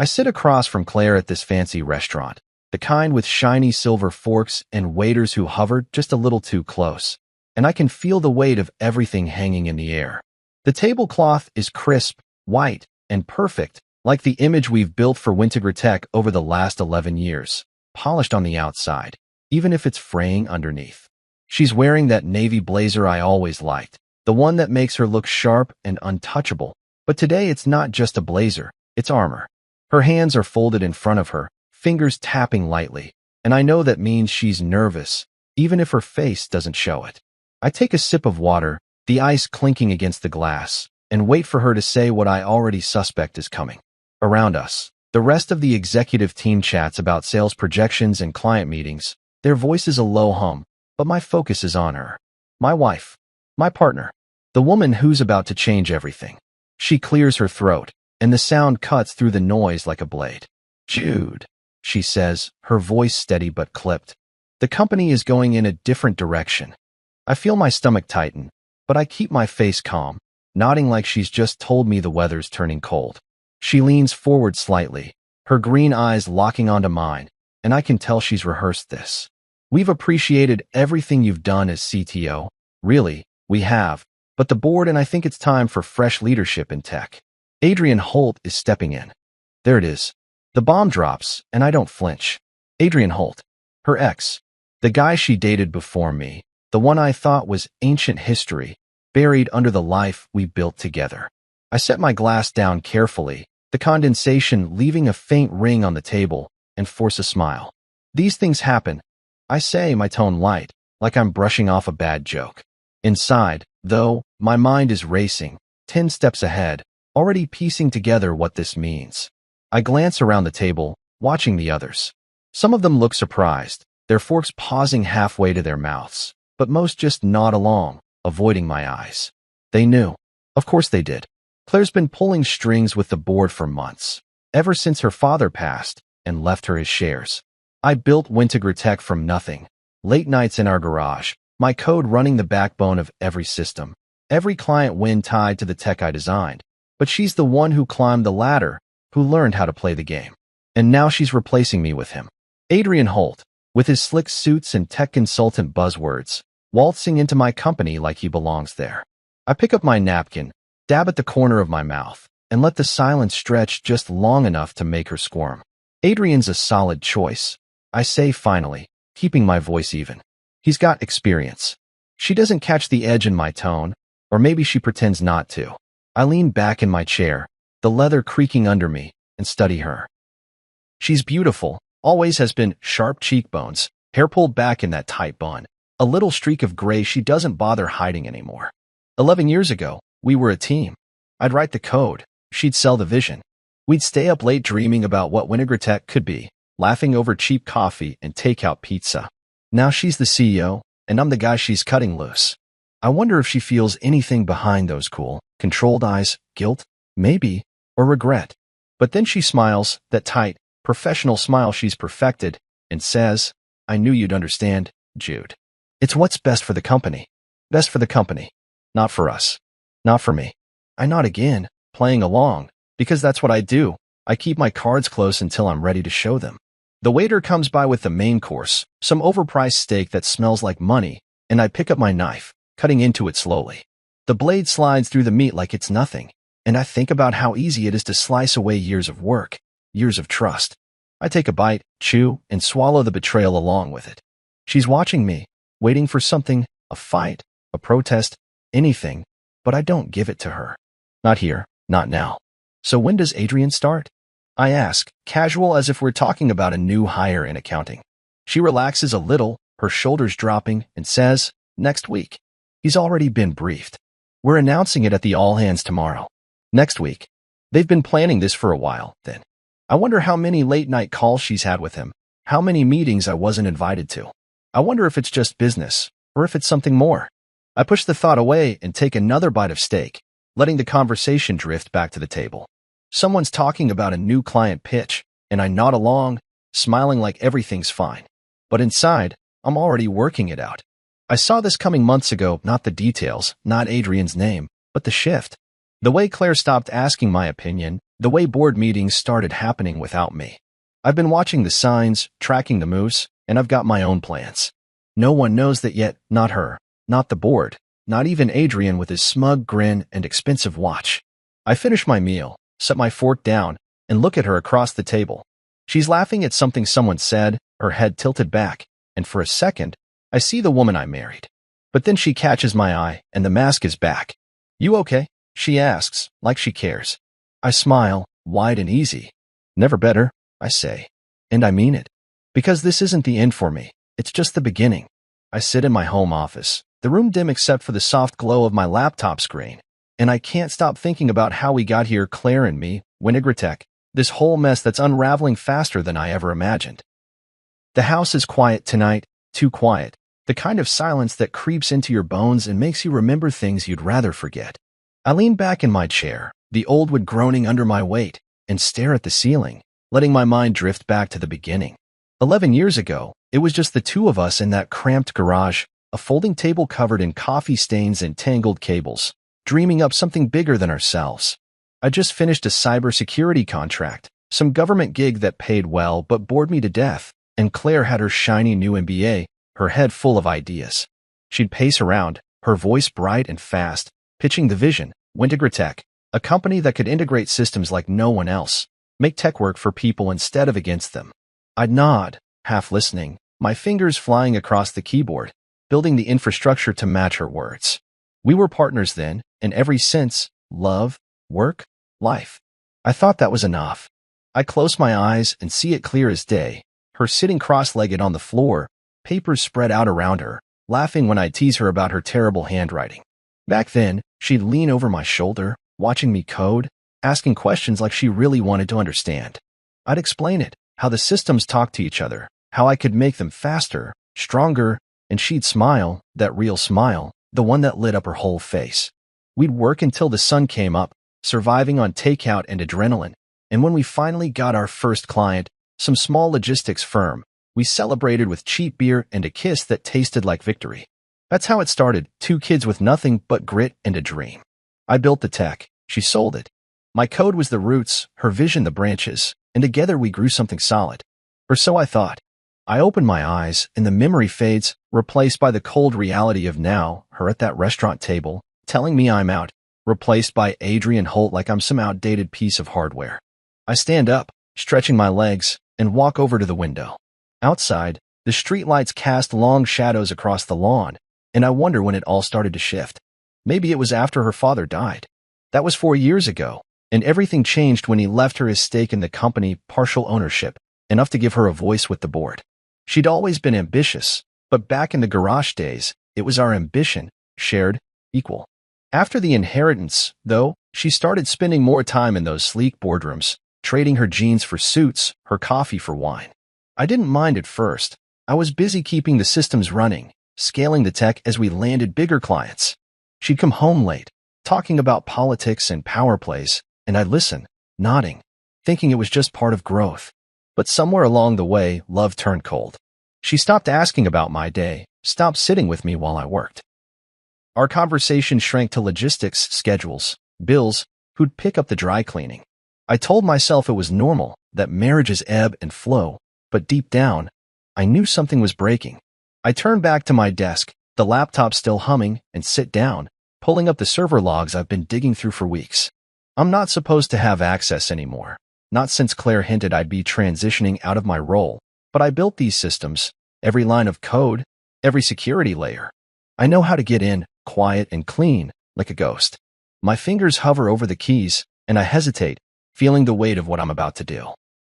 I sit across from Claire at this fancy restaurant, the kind with shiny silver forks and waiters who hover just a little too close, and I can feel the weight of everything hanging in the air. The tablecloth is crisp, white, and perfect, like the image we've built for Wintegra over the last 11 years, polished on the outside, even if it's fraying underneath. She's wearing that navy blazer I always liked, the one that makes her look sharp and untouchable. But today it's not just a blazer, it's armor. Her hands are folded in front of her, fingers tapping lightly, and I know that means she's nervous, even if her face doesn't show it. I take a sip of water, the ice clinking against the glass, and wait for her to say what I already suspect is coming. Around us, the rest of the executive team chats about sales projections and client meetings, their voices a low hum, but my focus is on her. My wife. My partner. The woman who's about to change everything. She clears her throat, and the sound cuts through the noise like a blade. Jude, she says, her voice steady but clipped. The company is going in a different direction. I feel my stomach tighten, but I keep my face calm, nodding like she's just told me the weather's turning cold. She leans forward slightly, her green eyes locking onto mine, and I can tell she's rehearsed this. We've appreciated everything you've done as CTO. Really, we have. But the board and I think it's time for fresh leadership in tech. Adrian Holt is stepping in. There it is. The bomb drops, and I don't flinch. Adrian Holt. Her ex. The guy she dated before me. The one I thought was ancient history, buried under the life we built together. I set my glass down carefully, the condensation leaving a faint ring on the table, and force a smile. These things happen. I say, my tone light, like I'm brushing off a bad joke. Inside, though, my mind is racing, 10 steps ahead, already piecing together what this means. I glance around the table, watching the others. Some of them look surprised, their forks pausing halfway to their mouths, but most just nod along, avoiding my eyes. They knew. Of course they did. Claire's been pulling strings with the board for months, ever since her father passed and left her his shares. I built Wintegra from nothing. Late nights in our garage, my code running the backbone of every system, every client win tied to the tech I designed. But she's the one who climbed the ladder, who learned how to play the game. And now she's replacing me with him. Adrian Holt, with his slick suits and tech consultant buzzwords, waltzing into my company like he belongs there. I pick up my napkin, dab at the corner of my mouth, and let the silence stretch just long enough to make her squirm. Adrian's a solid choice, I say finally, keeping my voice even. He's got experience. She doesn't catch the edge in my tone, or maybe she pretends not to. I lean back in my chair, the leather creaking under me, and study her. She's beautiful, always has been, sharp cheekbones, hair pulled back in that tight bun, a little streak of gray she doesn't bother hiding anymore. 11 years ago, we were a team. I'd write the code, she'd sell the vision. We'd stay up late dreaming about what Wintegra could be, laughing over cheap coffee and takeout pizza. Now she's the CEO, and I'm the guy she's cutting loose. I wonder if she feels anything behind those cool, controlled eyes, guilt, maybe, or regret. But then she smiles, that tight, professional smile she's perfected, and says, I knew you'd understand, Jude. It's what's best for the company. Best for the company. Not for us. Not for me. I nod again, playing along, because that's what I do. I keep my cards close until I'm ready to show them. The waiter comes by with the main course, some overpriced steak that smells like money, and I pick up my knife, cutting into it slowly. The blade slides through the meat like it's nothing, and I think about how easy it is to slice away years of work, years of trust. I take a bite, chew, and swallow the betrayal along with it. She's watching me, waiting for something, a fight, a protest, anything, but I don't give it to her. Not here, not now. So when does Adrian start? I ask, casual as if we're talking about a new hire in accounting. She relaxes a little, her shoulders dropping, and says, next week. He's already been briefed. We're announcing it at the all-hands tomorrow. Next week. They've been planning this for a while, then. I wonder how many late-night calls she's had with him, how many meetings I wasn't invited to. I wonder if it's just business, or if it's something more. I push the thought away and take another bite of steak, letting the conversation drift back to the table. Someone's talking about a new client pitch, and I nod along, smiling like everything's fine. But inside, I'm already working it out. I saw this coming months ago, not the details, not Adrian's name, but the shift. The way Claire stopped asking my opinion, The way board meetings started happening without me. I've been watching the signs, tracking the moves, and I've got my own plans. No one knows that yet, not her, not the board, not even Adrian with his smug grin and expensive watch. I finish my meal, set my fork down, and look at her across the table. She's laughing at something someone said, her head tilted back, and for a second, I see the woman I married. But then she catches my eye, and the mask is back. "You okay?" she asks, like she cares. I smile, wide and easy. "Never better," I say. And I mean it. Because this isn't the end for me. It's just the beginning. I sit in my home office, the room dim except for the soft glow of my laptop screen, and I can't stop thinking about how we got here, Claire and me, Winigratech, this whole mess that's unraveling faster than I ever imagined. The house is quiet tonight, too quiet, the kind of silence that creeps into your bones and makes you remember things you'd rather forget. I lean back in my chair, the old wood groaning under my weight, and stare at the ceiling, letting my mind drift back to the beginning. 11 years ago, it was just the two of us in that cramped garage, a folding table covered in coffee stains and tangled cables, dreaming up something bigger than ourselves. I just finished a cybersecurity contract, some government gig that paid well but bored me to death, and Claire had her shiny new MBA, her head full of ideas. She'd pace around, her voice bright and fast, pitching the vision, Winigratech, a company that could integrate systems like no one else, make tech work for people instead of against them. I'd nod, half listening, my fingers flying across the keyboard, building the infrastructure to match her words. We were partners then, in every sense, love, work, life. I thought that was enough. I close my eyes and see it clear as day, her sitting cross-legged on the floor, papers spread out around her, laughing when I tease her about her terrible handwriting. Back then, she'd lean over my shoulder, watching me code, asking questions like she really wanted to understand. I'd explain it, how the systems talk to each other, how I could make them faster, stronger, and she'd smile, that real smile, the one that lit up her whole face. We'd work until the sun came up, surviving on takeout and adrenaline, and when we finally got our first client, some small logistics firm, we celebrated with cheap beer and a kiss that tasted like victory. That's how it started, two kids with nothing but grit and a dream. I built the tech, she sold it. My code was the roots, her vision the branches, and together we grew something solid. Or so I thought. I open my eyes, and the memory fades, replaced by the cold reality of now, her at that restaurant table, telling me I'm out, replaced by Adrian Holt like I'm some outdated piece of hardware. I stand up, stretching my legs, and walk over to the window. Outside, the streetlights cast long shadows across the lawn, and I wonder when it all started to shift. Maybe it was after her father died. That was 4 years ago, and everything changed when he left her his stake in the company, partial ownership, enough to give her a voice with the board. She'd always been ambitious, but back in the garage days, it was our ambition, shared, equal. After the inheritance, though, she started spending more time in those sleek boardrooms, trading her jeans for suits, her coffee for wine. I didn't mind at first. I was busy keeping the systems running, scaling the tech as we landed bigger clients. She'd come home late, talking about politics and power plays, and I'd listen, nodding, thinking it was just part of growth. But somewhere along the way, love turned cold. She stopped asking about my day, stopped sitting with me while I worked. Our conversation shrank to logistics, schedules, bills, who'd pick up the dry cleaning. I told myself it was normal, that marriages ebb and flow, but deep down, I knew something was breaking. I turned back to my desk, the laptop still humming, and sit down, pulling up the server logs I've been digging through for weeks. I'm not supposed to have access anymore. Not since Claire hinted I'd be transitioning out of my role, but I built these systems, every line of code, every security layer. I know how to get in, quiet and clean, like a ghost. My fingers hover over the keys, and I hesitate, feeling the weight of what I'm about to do.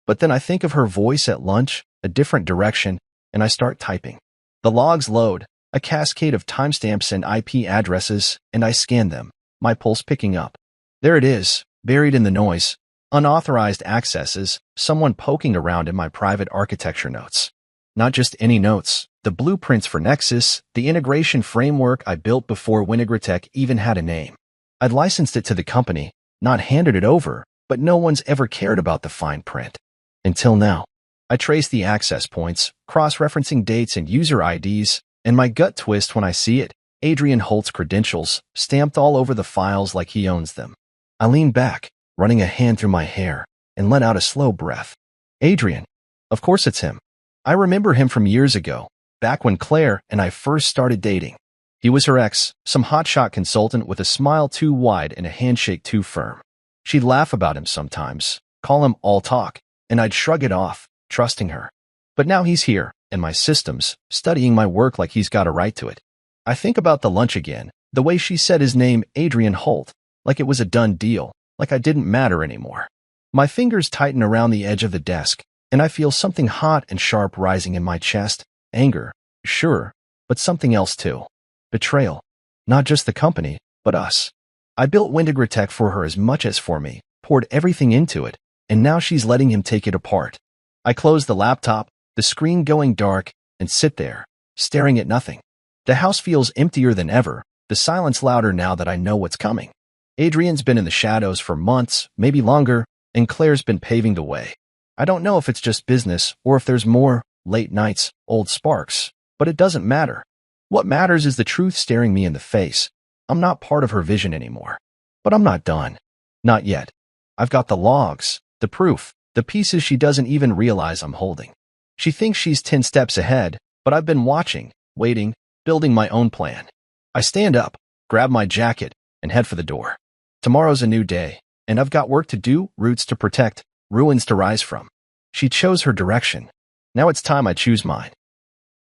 But then I think of her voice at lunch, a different direction, and I start typing. The logs load, a cascade of timestamps and IP addresses, and I scan them, my pulse picking up. There it is, buried in the noise. Unauthorized accesses, someone poking around in my private architecture notes. Not just any notes, the blueprints for Nexus, the integration framework I built before Winigratech even had a name. I'd licensed it to the company, not handed it over, but no one's ever cared about the fine print. Until now. I trace the access points, cross-referencing dates and user IDs, and my gut twists when I see it, Adrian Holt's credentials, stamped all over the files like he owns them. I lean back, running a hand through my hair, and let out a slow breath. Adrian. Of course it's him. I remember him from years ago, back when Claire and I first started dating. He was her ex, some hotshot consultant with a smile too wide and a handshake too firm. She'd laugh about him sometimes, call him all talk, and I'd shrug it off, trusting her. But now he's here, in my systems, studying my work like he's got a right to it. I think about the lunch again, the way she said his name, Adrian Holt, like it was a done deal, like I didn't matter anymore. My fingers tighten around the edge of the desk, and I feel something hot and sharp rising in my chest. Anger, sure, but something else too. Betrayal. Not just the company, but us. I built Windigratech for her as much as for me, poured everything into it, and now she's letting him take it apart. I close the laptop, the screen going dark, and sit there, staring at nothing. The house feels emptier than ever, the silence louder now that I know what's coming. Adrian's been in the shadows for months, maybe longer, and Claire's been paving the way. I don't know if it's just business or if there's more, late nights, old sparks, but it doesn't matter. What matters is the truth staring me in the face. I'm not part of her vision anymore. But I'm not done. Not yet. I've got the logs, the proof, the pieces she doesn't even realize I'm holding. She thinks she's 10 steps ahead, but I've been watching, waiting, building my own plan. I stand up, grab my jacket, and head for the door. Tomorrow's a new day, and I've got work to do, roots to protect, ruins to rise from. She chose her direction. Now it's time I choose mine.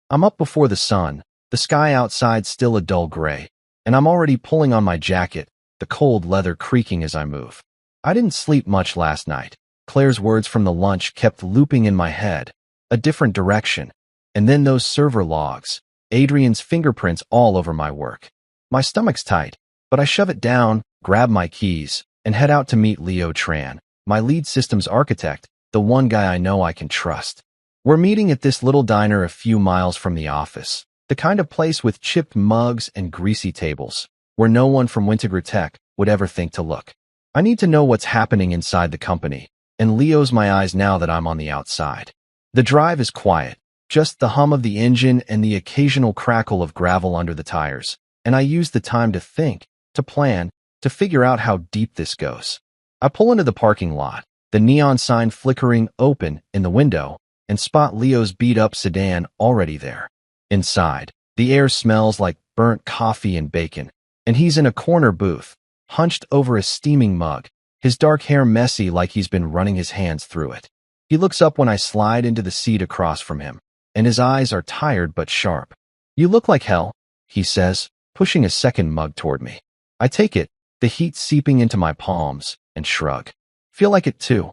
I'm up before the sun, the sky outside still a dull gray, and I'm already pulling on my jacket, the cold leather creaking as I move. I didn't sleep much last night. Claire's words from the lunch kept looping in my head, a different direction, and then those server logs, Adrian's fingerprints all over my work. My stomach's tight, but I shove it down, grab my keys, and head out to meet Leo Tran, my lead systems architect, the one guy I know I can trust. We're meeting at this little diner a few miles from the office, the kind of place with chipped mugs and greasy tables, where no one from Windigratech would ever think to look. I need to know what's happening inside the company, and Leo's my eyes now that I'm on the outside. The drive is quiet, just the hum of the engine and the occasional crackle of gravel under the tires, and I use the time to think, to plan, to figure out how deep this goes. I pull into the parking lot, the neon sign flickering open in the window, and spot Leo's beat-up sedan already there. Inside, the air smells like burnt coffee and bacon, and he's in a corner booth, hunched over a steaming mug, his dark hair messy like he's been running his hands through it. He looks up when I slide into the seat across from him, and his eyes are tired but sharp. "You look like hell," he says, pushing a second mug toward me. I take it, the heat seeping into my palms, and shrug. "Feel like it too,"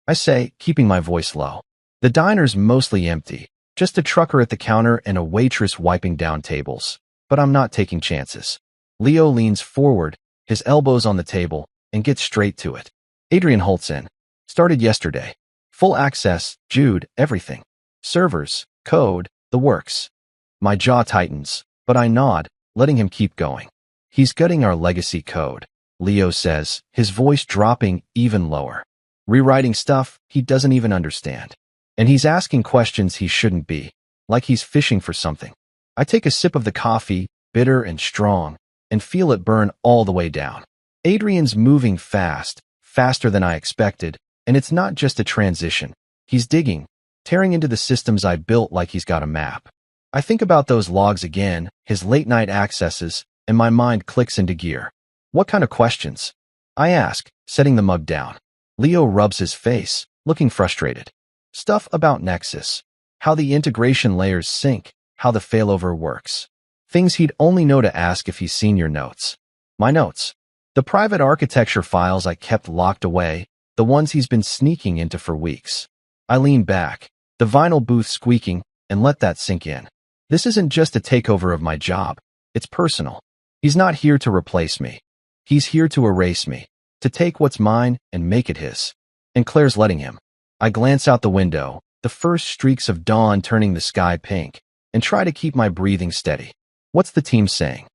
I say, keeping my voice low. The diner's mostly empty, just a trucker at the counter and a waitress wiping down tables. But I'm not taking chances. Leo leans forward, his elbows on the table, and gets straight to it. "Adrian Holt's in. Started yesterday. Full access, Jude, everything. Servers, code, the works." My jaw tightens, but I nod, letting him keep going. "He's gutting our legacy code," Leo says, his voice dropping even lower. "Rewriting stuff he doesn't even understand. And he's asking questions he shouldn't be, like he's fishing for something." I take a sip of the coffee, bitter and strong, and feel it burn all the way down. Adrian's moving fast, faster than I expected, and it's not just a transition. He's digging, tearing into the systems I built like he's got a map. I think about those logs again, his late-night accesses, and my mind clicks into gear. "What kind of questions?" I ask, setting the mug down. Leo rubs his face, looking frustrated. "Stuff about Nexus, how the integration layers sync, how the failover works. Things he'd only know to ask if he's seen your notes." My notes. The private architecture files I kept locked away, the ones he's been sneaking into for weeks. I lean back, the vinyl booth squeaking, and let that sink in. This isn't just a takeover of my job. It's personal. He's not here to replace me. He's here to erase me, to take what's mine and make it his. And Claire's letting him. I glance out the window, the first streaks of dawn turning the sky pink, and try to keep my breathing steady. "What's the team saying?"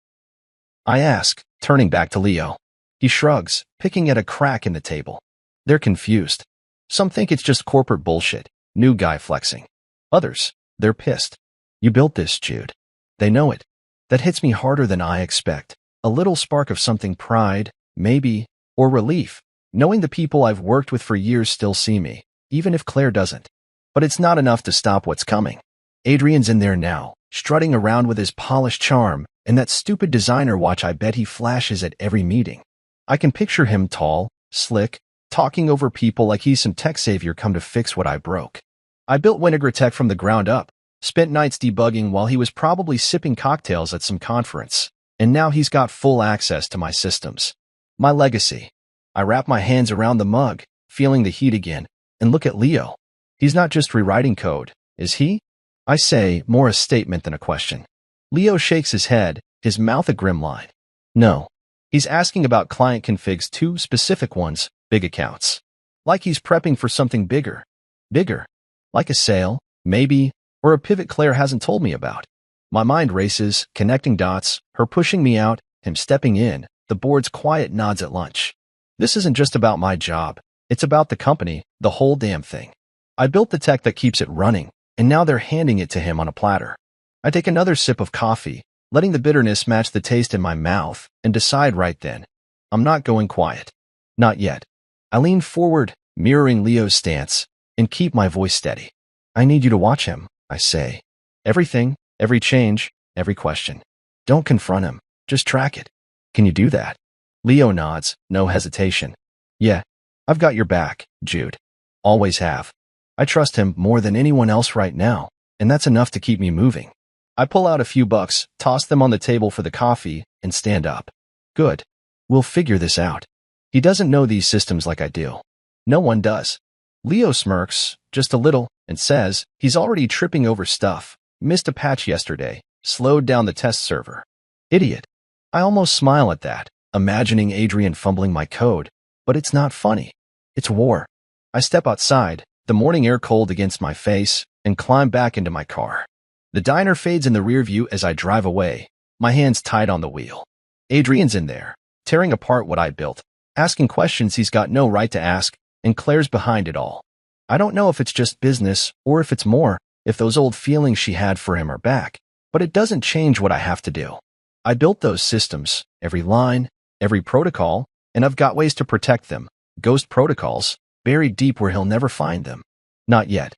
I ask, turning back to Leo. He shrugs, picking at a crack in the table. "They're confused. Some think it's just corporate bullshit, new guy flexing. Others, they're pissed. You built this, Jude. They know it. That hits me harder than I expect. A little spark of something, pride, maybe, or relief. knowing the people I've worked with for years still see me, even if Claire doesn't. But it's not enough to stop what's coming. Adrian's in there now, strutting around with his polished charm, and that stupid designer watch I bet he flashes at every meeting. I can picture him tall, slick, talking over people like he's some tech savior come to fix what I broke. I built Wintegratech from the ground up, spent nights debugging while he was probably sipping cocktails at some conference, and now he's got full access to my systems. My legacy. I wrap my hands around the mug, feeling the heat again, and look at Leo. He's not just rewriting code, is he? I say, more a statement than a question. Leo shakes his head, his mouth a grim line. No. He's asking about client configs, 2 specific ones, big accounts. Like he's prepping for something bigger. Bigger. Like a sale, maybe, or a pivot Claire hasn't told me about. My mind races, connecting dots, her pushing me out, him stepping in, the board's quiet nods at lunch. This isn't just about my job. It's about the company, the whole damn thing. I built the tech that keeps it running, and now they're handing it to him on a platter. I take another sip of coffee, letting the bitterness match the taste in my mouth, and decide right then. I'm not going quiet. Not yet. I lean forward, mirroring Leo's stance, and keep my voice steady. I need you to watch him, I say. Everything, every change, every question. Don't confront him, just track it. Can you do that? Leo nods, no hesitation. Yeah, I've got your back, Jude. Always have. I trust him more than anyone else right now, and that's enough to keep me moving. I pull out a few bucks, toss them on the table for the coffee, and stand up. Good. We'll figure this out. He doesn't know these systems like I do. No one does. Leo smirks, just a little, and says he's already tripping over stuff, missed a patch yesterday, slowed down the test server. Idiot. I almost smile at that, imagining Adrian fumbling my code, but it's not funny. It's war. I step outside, the morning air cold against my face, and climb back into my car. The diner fades in the rear view as I drive away, my hands tied on the wheel. Adrian's in there, tearing apart what I built, asking questions he's got no right to ask, and Claire's behind it all. I don't know if it's just business or if it's more, if those old feelings she had for him are back, but it doesn't change what I have to do. I built those systems, every line, every protocol, and I've got ways to protect them, ghost protocols, buried deep where he'll never find them. Not yet.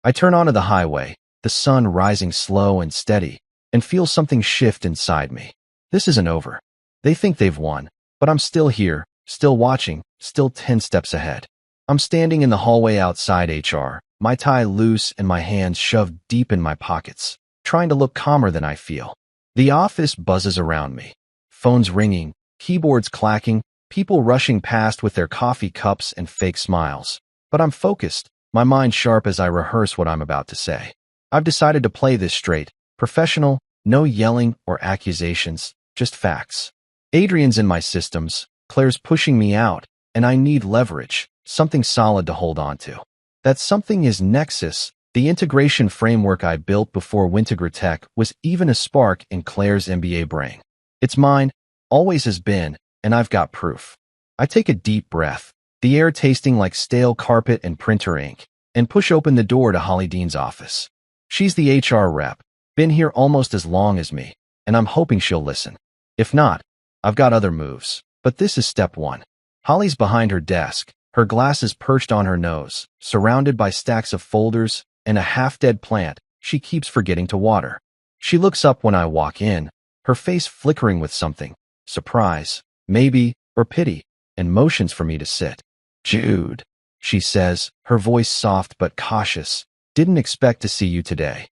I turn onto the highway, the sun rising slow and steady, and feel something shift inside me. This isn't over. They think they've won, but I'm still here, still watching, still 10 steps ahead. I'm standing in the hallway outside HR, my tie loose and my hands shoved deep in my pockets, trying to look calmer than I feel. The office buzzes around me. Phones ringing, keyboards clacking, people rushing past with their coffee cups and fake smiles. But I'm focused, my mind sharp as I rehearse what I'm about to say. I've decided to play this straight, professional, no yelling or accusations, just facts. Adrian's in my systems, Claire's pushing me out, and I need leverage, something solid to hold on to. That something is Nexus, the integration framework I built before Wintegratech was even a spark in Claire's MBA brain. It's mine, always has been, and I've got proof. I take a deep breath, the air tasting like stale carpet and printer ink, and push open the door to Holly Dean's office. She's the HR rep, been here almost as long as me, and I'm hoping she'll listen. If not, I've got other moves, but this is step 1. Holly's behind her desk, her glasses perched on her nose, surrounded by stacks of folders and a half-dead plant she keeps forgetting to water. She looks up when I walk in, her face flickering with something, surprise, maybe, or pity, and motions for me to sit. Jude, she says, her voice soft but cautious. Didn't expect to see you today.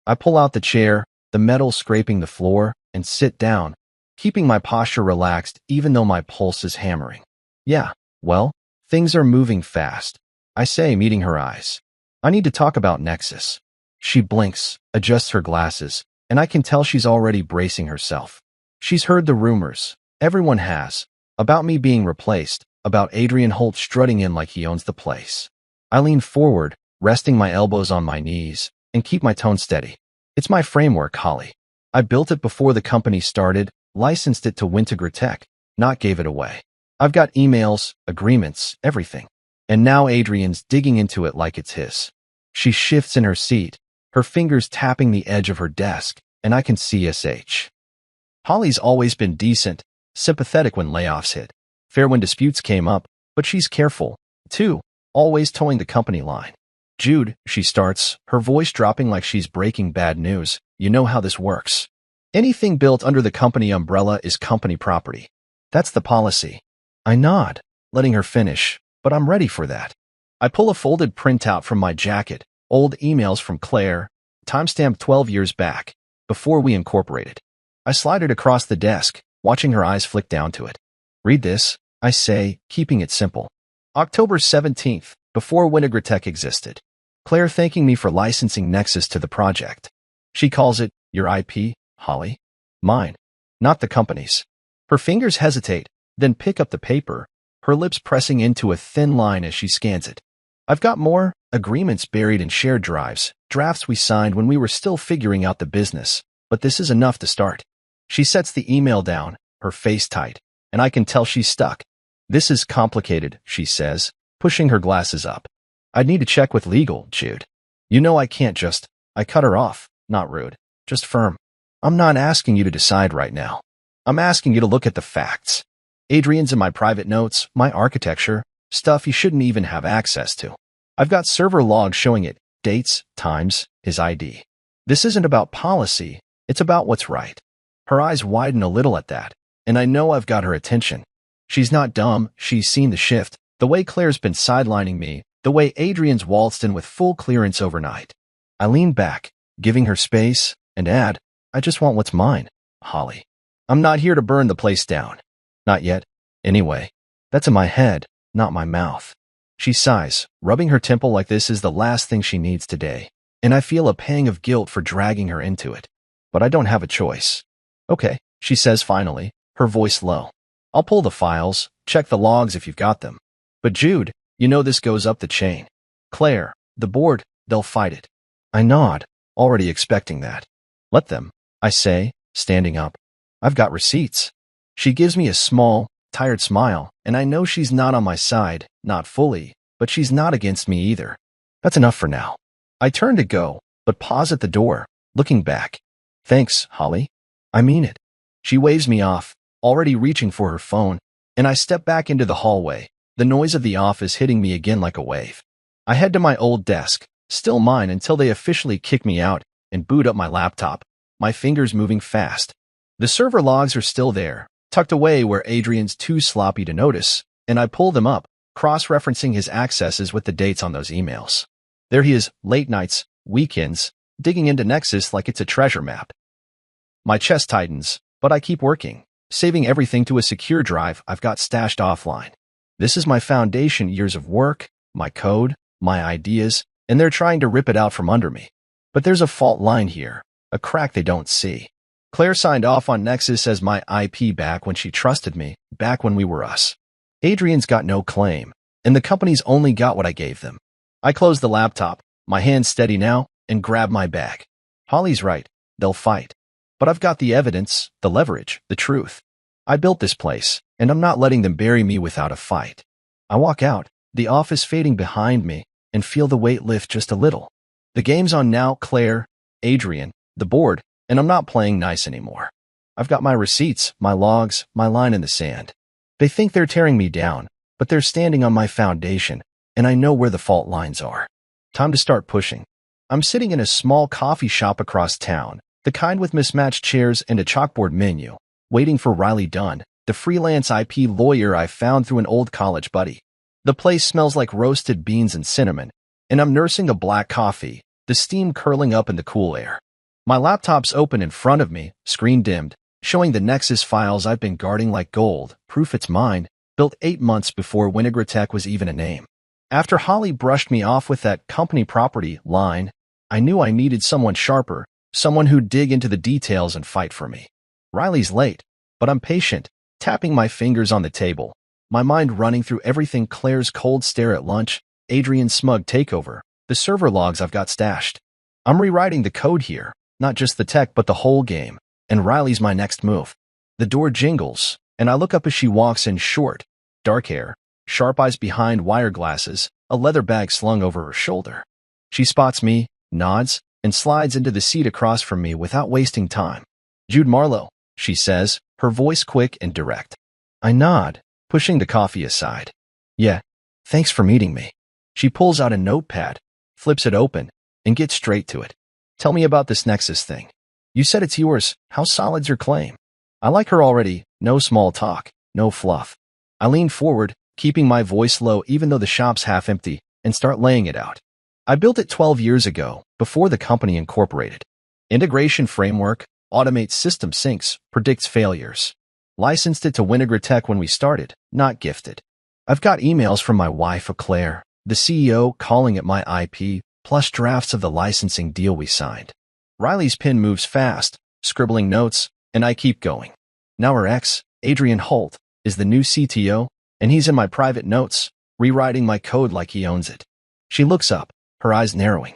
I pull out the chair, the metal scraping the floor, and sit down, keeping my posture relaxed even though my pulse is hammering. Yeah, well, things are moving fast, I say, meeting her eyes. I need to talk about Nexus. She blinks, adjusts her glasses, and I can tell she's already bracing herself. She's heard the rumors, everyone has, about me being replaced, about Adrian Holt strutting in like he owns the place. I lean forward, resting my elbows on my knees, and keep my tone steady. It's my framework, Holly. I built it before the company started, licensed it to Wintegratech, not gave it away. I've got emails, agreements, everything. And now Adrian's digging into it like it's his. She shifts in her seat, her fingers tapping the edge of her desk, and I can see SH. Holly's always been decent, sympathetic when layoffs hit, fair when disputes came up, But she's careful, too, always towing the company line. Jude, she starts, her voice dropping like she's breaking bad news. You know how this works. Anything built under the company umbrella is company property. That's the policy. I nod, letting her finish, but I'm ready for that. I pull a folded printout from my jacket, old emails from Claire, timestamped 12 years back, before we incorporated. I slide it across the desk, watching her eyes flick down to it. Read this, I say, keeping it simple. October 17th, before Winigratech existed. Claire thanking me for licensing Nexus to the project. She calls it, your IP, Holly? Mine, not the company's. Her fingers hesitate, then pick up the paper, her lips pressing into a thin line as she scans it. I've got more agreements buried in shared drives, drafts we signed when we were still figuring out the business, but this is enough to start. She sets the email down, her face tight, and I can tell she's stuck. This is complicated, she says, pushing her glasses up. I'd need to check with legal, Jude. You know I can't just... I cut her off, not rude, just firm. I'm not asking you to decide right now. I'm asking you to look at the facts. Adrian's in my private notes, my architecture, stuff you shouldn't even have access to. I've got server logs showing it, dates, times, his ID. This isn't about policy, it's about what's right. Her eyes widen a little at that, and I know I've got her attention. She's not dumb, she's seen the shift, the way Claire's been sidelining me, the way Adrian's waltzed in with full clearance overnight. I lean back, giving her space, and add, I just want what's mine, Holly. I'm not here to burn the place down. Not yet. Anyway, that's in my head, not my mouth. She sighs, rubbing her temple like this is the last thing she needs today, and I feel a pang of guilt for dragging her into it. But I don't have a choice. Okay, she says finally, her voice low. I'll pull the files, check the logs if you've got them. But Jude, you know this goes up the chain. Claire, the board, they'll fight it. I nod, already expecting that. Let them, I say, standing up. I've got receipts. She gives me a small, tired smile, and I know she's not on my side, not fully, but she's not against me either. That's enough for now. I turn to go, but pause at the door, looking back. Thanks, Holly. I mean it. She waves me off, already reaching for her phone, and I step back into the hallway, the noise of the office hitting me again like a wave. I head to my old desk, still mine until they officially kick me out, and boot up my laptop, my fingers moving fast. The server logs are still there, tucked away where Adrian's too sloppy to notice, and I pull them up, cross-referencing his accesses with the dates on those emails. There he is, late nights, weekends, digging into Nexus like it's a treasure map. My chest tightens, but I keep working, saving everything to a secure drive I've got stashed offline. This is my foundation, years of work, my code, my ideas, and they're trying to rip it out from under me. But there's a fault line here, a crack they don't see. Claire signed off on Nexus as my IP back when she trusted me, back when we were us. Adrian's got no claim, and the company's only got what I gave them. I close the laptop, my hands steady now, and grab my bag. Holly's right, they'll fight. But I've got the evidence, the leverage, the truth. I built this place, and I'm not letting them bury me without a fight. I walk out, the office fading behind me, and feel the weight lift just a little. The game's on now, Claire, Adrian, the board, and I'm not playing nice anymore. I've got my receipts, my logs, my line in the sand. They think they're tearing me down, but they're standing on my foundation, and I know where the fault lines are. Time to start pushing. I'm sitting in a small coffee shop across town, the kind with mismatched chairs and a chalkboard menu, waiting for Riley Dunn, the freelance IP lawyer I found through an old college buddy. The place smells like roasted beans and cinnamon, and I'm nursing a black coffee, the steam curling up in the cool air. My laptop's open in front of me, screen dimmed, showing the Nexus files I've been guarding like gold, proof it's mine, built 8 months before Winigratech was even a name. After Holly brushed me off with that company property line, I knew I needed someone sharper, someone who'd dig into the details and fight for me. Riley's late, but I'm patient, tapping my fingers on the table, my mind running through everything: Claire's cold stare at lunch, Adrian's smug takeover, the server logs I've got stashed. I'm rewriting the code here, not just the tech but the whole game, and Riley's my next move. The door jingles, and I look up as she walks in, short, dark hair, sharp eyes behind wire glasses, a leather bag slung over her shoulder. She spots me, nods, and slides into the seat across from me without wasting time. Jude Marlowe, she says, her voice quick and direct. I nod, pushing the coffee aside. Yeah, thanks for meeting me. She pulls out a notepad, flips it open, and gets straight to it. Tell me about this Nexus thing. You said it's yours. How solid's your claim? I like her already. No small talk, no fluff. I lean forward, keeping my voice low even though the shop's half empty, and start laying it out. I built it 12 years ago, before the company incorporated. Integration framework, automates system syncs, predicts failures. Licensed it to Winnegra Tech when we started, not gifted. I've got emails from my wife, Claire, the CEO, calling it my IP, plus drafts of the licensing deal we signed. Riley's pen moves fast, scribbling notes, and I keep going. Now her ex, Adrian Holt, is the new CTO, and he's in my private notes, rewriting my code like he owns it. She looks up, her eyes narrowing.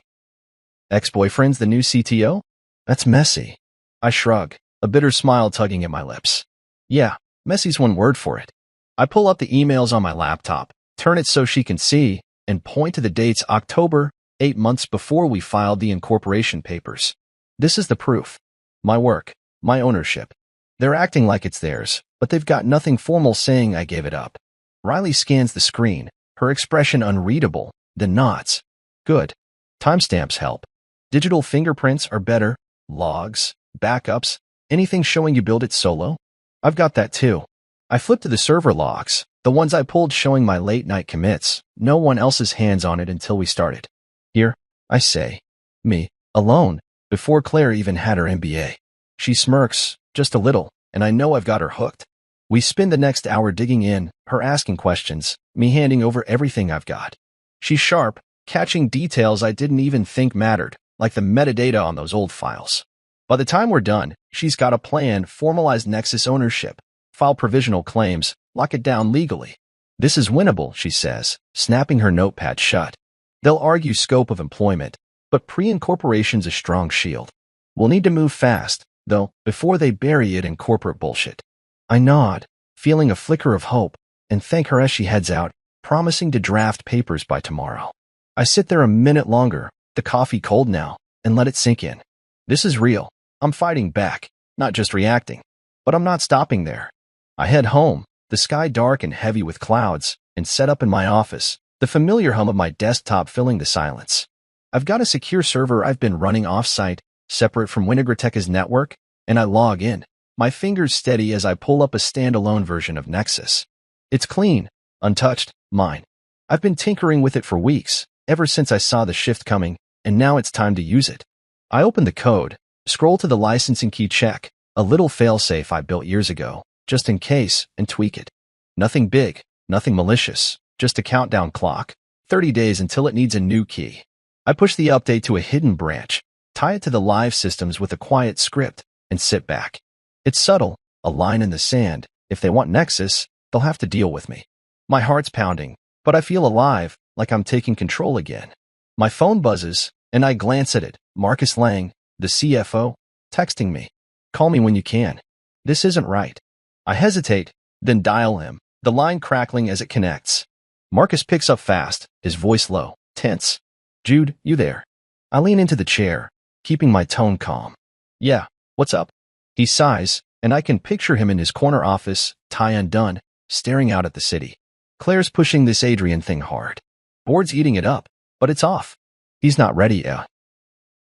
Ex-boyfriend's the new CTO? That's messy. I shrug, a bitter smile tugging at my lips. Yeah, messy's one word for it. I pull up the emails on my laptop, turn it so she can see, and point to the dates October, 8 months before we filed the incorporation papers. This is the proof. My work, my ownership. They're acting like it's theirs, but they've got nothing formal saying I gave it up. Riley scans the screen, her expression unreadable, then nods. Good. Timestamps help. Digital fingerprints are better. Logs, backups, anything showing you build it solo? I've got that too. I flip to the server logs, the ones I pulled showing my late-night commits. No one else's hands on it until we started. Here, I say. Me, alone, before Claire even had her MBA. She smirks, just a little, and I know I've got her hooked. We spend the next hour digging in, her asking questions, me handing over everything I've got. She's sharp, catching details I didn't even think mattered, like the metadata on those old files. By the time we're done, she's got a plan, formalized Nexus ownership, file provisional claims, lock it down legally. This is winnable, she says, snapping her notepad shut. They'll argue scope of employment, but pre-incorporation's a strong shield. We'll need to move fast, though, before they bury it in corporate bullshit. I nod, feeling a flicker of hope, and thank her as she heads out, promising to draft papers by tomorrow. I sit there a minute longer, the coffee cold now, and let it sink in. This is real. I'm fighting back, not just reacting. But I'm not stopping there. I head home, the sky dark and heavy with clouds, and set up in my office, the familiar hum of my desktop filling the silence. I've got a secure server I've been running off-site, separate from Winnegra Tech's network, and I log in, my fingers steady as I pull up a standalone version of Nexus. It's clean, untouched, mine. I've been tinkering with it for weeks, ever since I saw the shift coming, and now it's time to use it. I open the code, scroll to the licensing key check, a little failsafe I built years ago, just in case, and tweak it. Nothing big, nothing malicious, just a countdown clock, 30 days until it needs a new key. I push the update to a hidden branch, tie it to the live systems with a quiet script, and sit back. It's subtle, a line in the sand. If they want Nexus, they'll have to deal with me. My heart's pounding, but I feel alive, like I'm taking control again. My phone buzzes, and I glance at it. Marcus Lang, the CFO, texting me. Call me when you can. This isn't right. I hesitate, then dial him, the line crackling as it connects. Marcus picks up fast, his voice low, tense. Jude, you there? I lean into the chair, keeping my tone calm. Yeah, what's up? He sighs, and I can picture him in his corner office, tie undone, staring out at the city. Claire's pushing this Adrian thing hard. Board's eating it up, but it's off. He's not ready yet.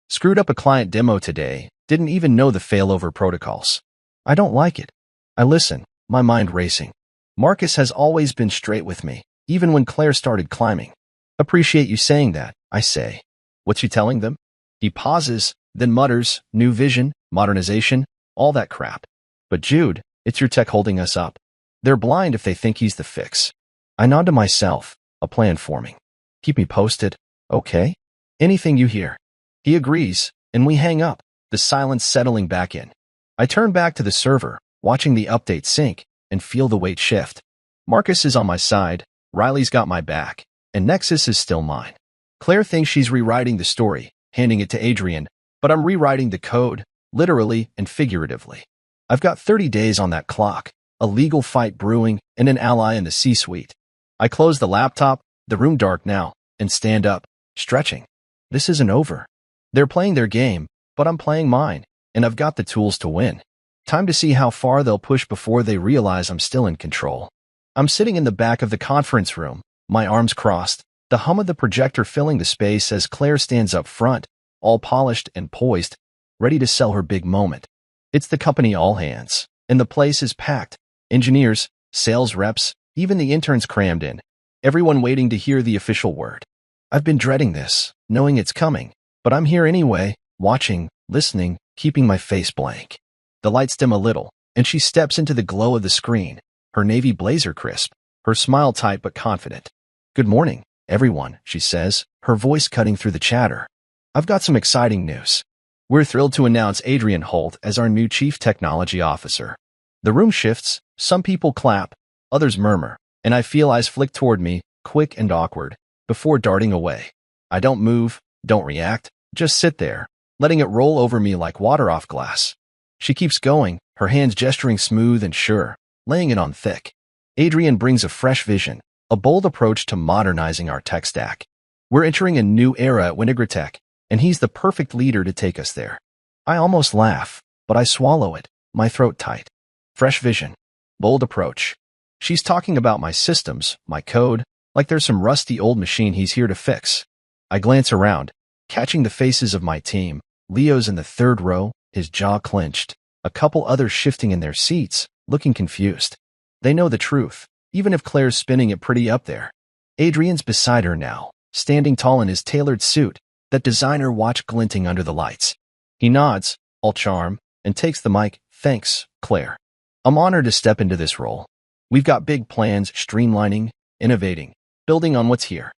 Screwed up a client demo today, didn't even know the failover protocols. I don't like it. I listen, my mind racing. Marcus has always been straight with me, even when Claire started climbing. Appreciate you saying that, I say. What's you telling them? He pauses, then mutters, new vision, modernization, all that crap. But Jude, it's your tech holding us up. They're blind if they think he's the fix. I nod to myself, a plan forming. Keep me posted, okay? Anything you hear. He agrees, and we hang up, the silence settling back in. I turn back to the server, watching the update sync, and feel the weight shift. Marcus is on my side, Riley's got my back, and Nexus is still mine. Claire thinks she's rewriting the story, handing it to Adrian, but I'm rewriting the code, literally and figuratively. I've got 30 days on that clock, a legal fight brewing, and an ally in the C-suite. I close the laptop, the room dark now, and stand up, stretching. This isn't over. They're playing their game, but I'm playing mine, and I've got the tools to win. Time to see how far they'll push before they realize I'm still in control. I'm sitting in the back of the conference room, my arms crossed, the hum of the projector filling the space as Claire stands up front, all polished and poised, ready to sell her big moment. It's the company all hands, and the place is packed. Engineers, sales reps, even the interns crammed in, everyone waiting to hear the official word. I've been dreading this, knowing it's coming, but I'm here anyway, watching, listening, keeping my face blank. The lights dim a little, and she steps into the glow of the screen, her navy blazer crisp, her smile tight but confident. "Good morning, everyone," she says, her voice cutting through the chatter. "I've got some exciting news. We're thrilled to announce Adrian Holt as our new Chief Technology Officer." The room shifts, some people clap, others murmur, and I feel eyes flick toward me, quick and awkward, before darting away. I don't move, don't react, just sit there, letting it roll over me like water off glass. She keeps going, her hands gesturing smooth and sure, laying it on thick. Adrian brings a fresh vision, a bold approach to modernizing our tech stack. We're entering a new era at Wintegratech, and he's the perfect leader to take us there. I almost laugh, but I swallow it, my throat tight. Fresh vision, bold approach. She's talking about my systems, my code, like there's some rusty old machine he's here to fix. I glance around, catching the faces of my team. Leo's in the third row, his jaw clenched, a couple others shifting in their seats, looking confused. They know the truth, even if Claire's spinning it pretty up there. Adrian's beside her now, standing tall in his tailored suit, that designer watch glinting under the lights. He nods, all charm, and takes the mic. "Thanks, Claire. I'm honored to step into this role. We've got big plans, streamlining, innovating, building on what's here."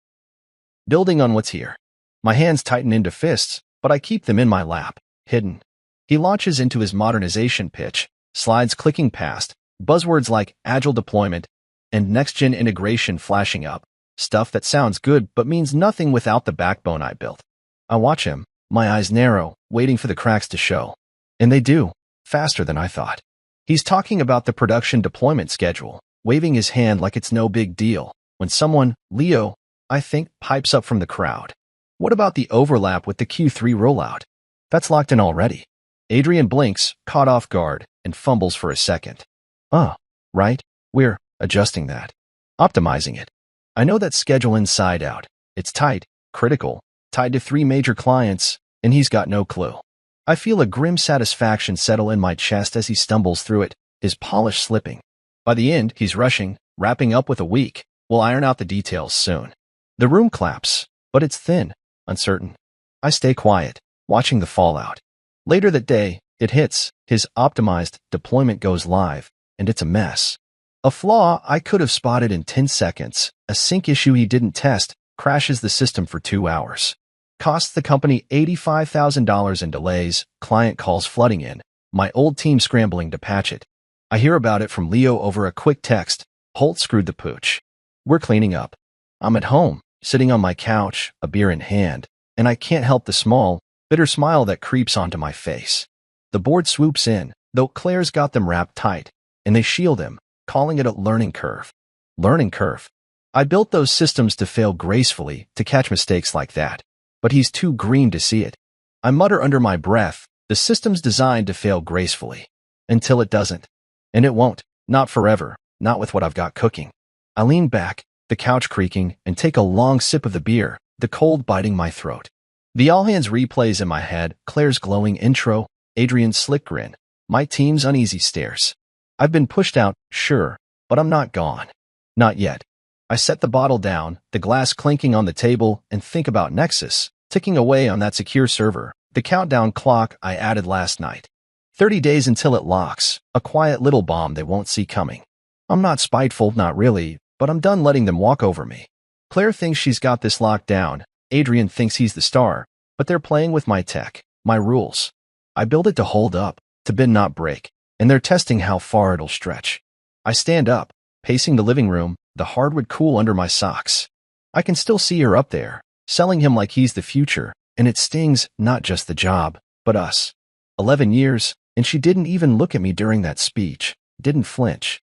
Building on what's here. My hands tighten into fists, but I keep them in my lap, hidden. He launches into his modernization pitch, slides clicking past, buzzwords like agile deployment and next-gen integration flashing up, stuff that sounds good but means nothing without the backbone I built. I watch him, my eyes narrow, waiting for the cracks to show. And they do, faster than I thought. He's talking about the production deployment schedule, waving his hand like it's no big deal, when someone, Leo, I think, pipes up from the crowd. "What about the overlap with the Q3 rollout? That's locked in already." Adrian blinks, caught off guard, and fumbles for a second. "Oh, right, we're adjusting that. Optimizing it. I know that schedule inside out. It's tight, critical, tied to 3 major clients, and he's got no clue." I feel a grim satisfaction settle in my chest as he stumbles through it, his polish slipping. By the end, he's rushing, wrapping up with a week. We'll iron out the details soon. The room claps, but it's thin, uncertain. I stay quiet, watching the fallout. Later that day, it hits, his optimized deployment goes live, and it's a mess. A flaw I could have spotted in 10 seconds, a sync issue he didn't test, crashes the system for 2 hours. Costs the company $85,000 in delays, client calls flooding in, my old team scrambling to patch it. I hear about it from Leo over a quick text. Holt screwed the pooch. We're cleaning up. I'm at home, sitting on my couch, a beer in hand, and I can't help the small, bitter smile that creeps onto my face. The board swoops in, though Claire's got them wrapped tight, and they shield him, calling it a learning curve. Learning curve. I built those systems to fail gracefully, to catch mistakes like that. But he's too green to see it. I mutter under my breath, the system's designed to fail gracefully. Until it doesn't. And it won't, not forever, not with what I've got cooking. I lean back, the couch creaking, and take a long sip of the beer, the cold biting my throat. The all-hands replays in my head, Claire's glowing intro, Adrian's slick grin, my team's uneasy stares. I've been pushed out, sure, but I'm not gone. Not yet. I set the bottle down, the glass clinking on the table, and think about Nexus, ticking away on that secure server, the countdown clock I added last night. 30 days until it locks, a quiet little bomb they won't see coming. I'm not spiteful, not really, but I'm done letting them walk over me. Claire thinks she's got this locked down, Adrian thinks he's the star, but they're playing with my tech, my rules. I build it to hold up, to bend not break, and they're testing how far it'll stretch. I stand up, pacing the living room, the hardwood cool under my socks. I can still see her up there, selling him like he's the future, and it stings not just the job, but us. 11 years, and she didn't even look at me during that speech, didn't flinch.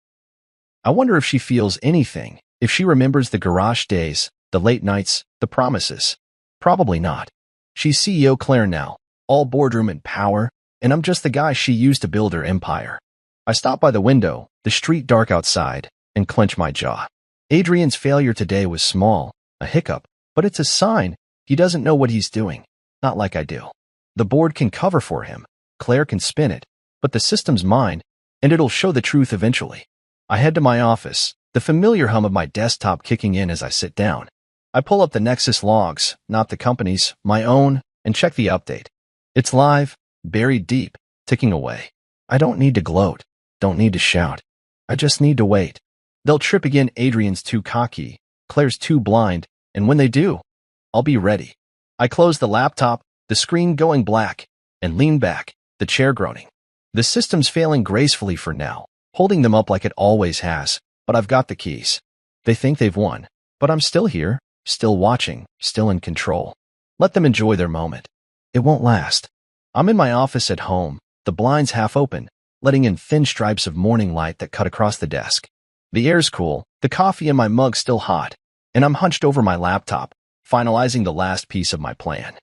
I wonder if she feels anything, if she remembers the garage days, the late nights, the promises. Probably not. She's CEO Claire now, all boardroom and power, and I'm just the guy she used to build her empire. I stop by the window, the street dark outside, and clench my jaw. Adrian's failure today was small, a hiccup, but it's a sign he doesn't know what he's doing. Not like I do. The board can cover for him, Claire can spin it, but the system's mine, and it'll show the truth eventually. I head to my office, the familiar hum of my desktop kicking in as I sit down. I pull up the Nexus logs, not the company's, my own, and check the update. It's live, buried deep, ticking away. I don't need to gloat, don't need to shout. I just need to wait. They'll trip again. Adrian's too cocky, Claire's too blind, and when they do, I'll be ready. I close the laptop, the screen going black, and lean back, the chair groaning. The system's failing gracefully for now, holding them up like it always has, but I've got the keys. They think they've won, but I'm still here, still watching, still in control. Let them enjoy their moment. It won't last. I'm in my office at home, the blinds half open, letting in thin stripes of morning light that cut across the desk. The air's cool, the coffee in my mug still hot, and I'm hunched over my laptop, finalizing the last piece of my plan.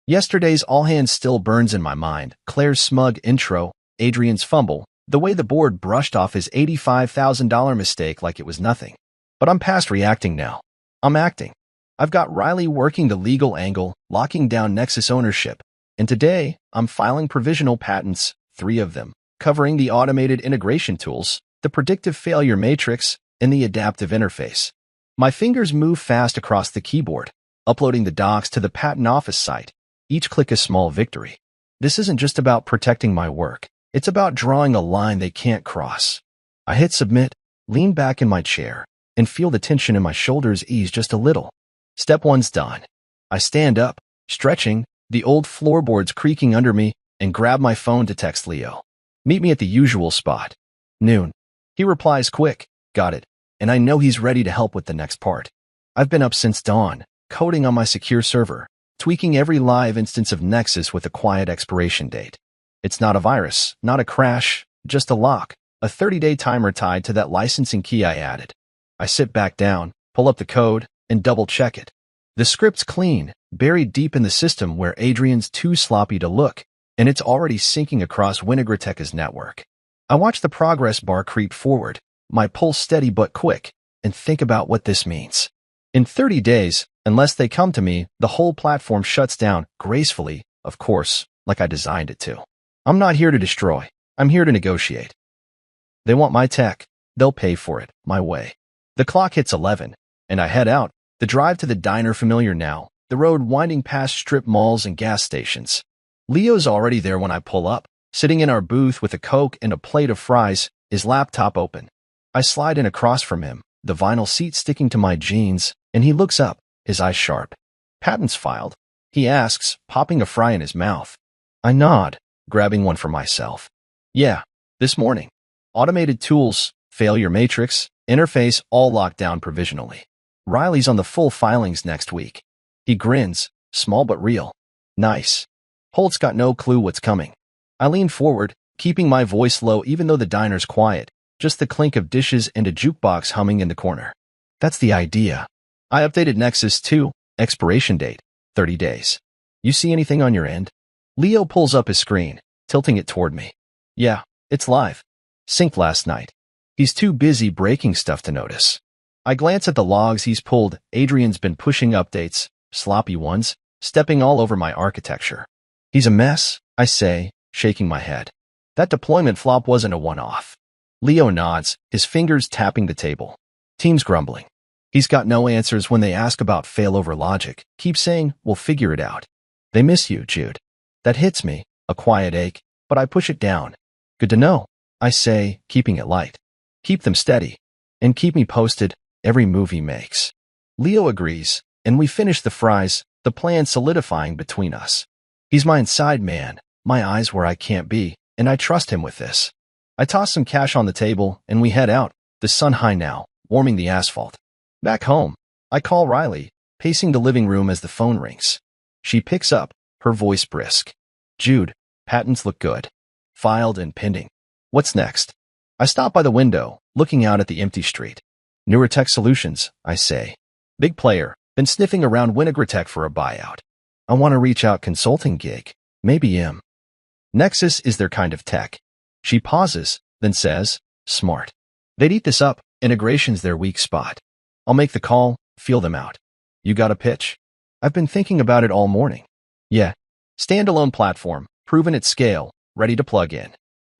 Yesterday's all hands still burns in my mind, Claire's smug intro, Adrian's fumble, the way the board brushed off his $85,000 mistake like it was nothing. But I'm past reacting now. I'm acting. I've got Riley working the legal angle, locking down Nexus ownership, and today I'm filing provisional patents, 3 of them, covering the automated integration tools, the predictive failure matrix, and the adaptive interface. My fingers move fast across the keyboard, uploading the docs to the patent office site. Each click a small victory. This isn't just about protecting my work. It's about drawing a line they can't cross. I hit submit, lean back in my chair, and feel the tension in my shoulders ease just a little. Step 1's done. I stand up, stretching, the old floorboards creaking under me, and grab my phone to text Leo. Meet me at the usual spot. Noon. He replies quick, got it, and I know he's ready to help with the next part. I've been up since dawn, coding on my secure server, tweaking every live instance of Nexus with a quiet expiration date. It's not a virus, not a crash, just a lock, a 30-day timer tied to that licensing key I added. I sit back down, pull up the code, and double-check it. The script's clean, buried deep in the system where Adrian's too sloppy to look, and it's already syncing across Winagreteca's network. I watch the progress bar creep forward, my pulse steady but quick, and think about what this means. In 30 days, unless they come to me, the whole platform shuts down, gracefully, of course, like I designed it to. I'm not here to destroy. I'm here to negotiate. They want my tech. They'll pay for it, my way. The clock hits 11, and I head out, the drive to the diner familiar now, the road winding past strip malls and gas stations. Leo's already there when I pull up, sitting in our booth with a Coke and a plate of fries, his laptop open. I slide in across from him, the vinyl seat sticking to my jeans, and he looks up, his eyes sharp. Patents filed, he asks, popping a fry in his mouth. I nod, grabbing one for myself. Yeah, this morning. Automated tools, failure matrix, interface all locked down provisionally. Riley's on the full filings next week. He grins, small but real. Nice. Holt's got no clue what's coming. I lean forward, keeping my voice low even though the diner's quiet, just the clink of dishes and a jukebox humming in the corner. That's the idea. I updated Nexus 2, expiration date, 30 days. You see anything on your end? Leo pulls up his screen, tilting it toward me. Yeah, it's live. Synced last night. He's too busy breaking stuff to notice. I glance at the logs he's pulled. Adrian's been pushing updates, sloppy ones, stepping all over my architecture. He's a mess, I say, shaking my head. That deployment flop wasn't a one-off. Leo nods, his fingers tapping the table. Team's grumbling. He's got no answers when they ask about failover logic. Keep saying, we'll figure it out. They miss you, Jude. That hits me, a quiet ache, but I push it down. Good to know, I say, keeping it light. Keep them steady. And keep me posted, every move he makes. Leo agrees, and we finish the fries, the plan solidifying between us. He's my inside man, my eyes where I can't be, and I trust him with this. I toss some cash on the table, and we head out, the sun high now, warming the asphalt. Back home, I call Riley, pacing the living room as the phone rings. She picks up, her voice brisk. Jude, patents look good. Filed and pending. What's next? I stop by the window, looking out at the empty street. Newer Tech Solutions, I say. Big player, been sniffing around Winagretec for a buyout. I want to reach out consulting gig, maybe him. Nexus is their kind of tech. She pauses, then says, smart. They'd eat this up, Integration's their weak spot. I'll make the call, feel them out. You got a pitch? I've been thinking about it all morning. Yeah. Standalone platform, proven at scale, ready to plug in.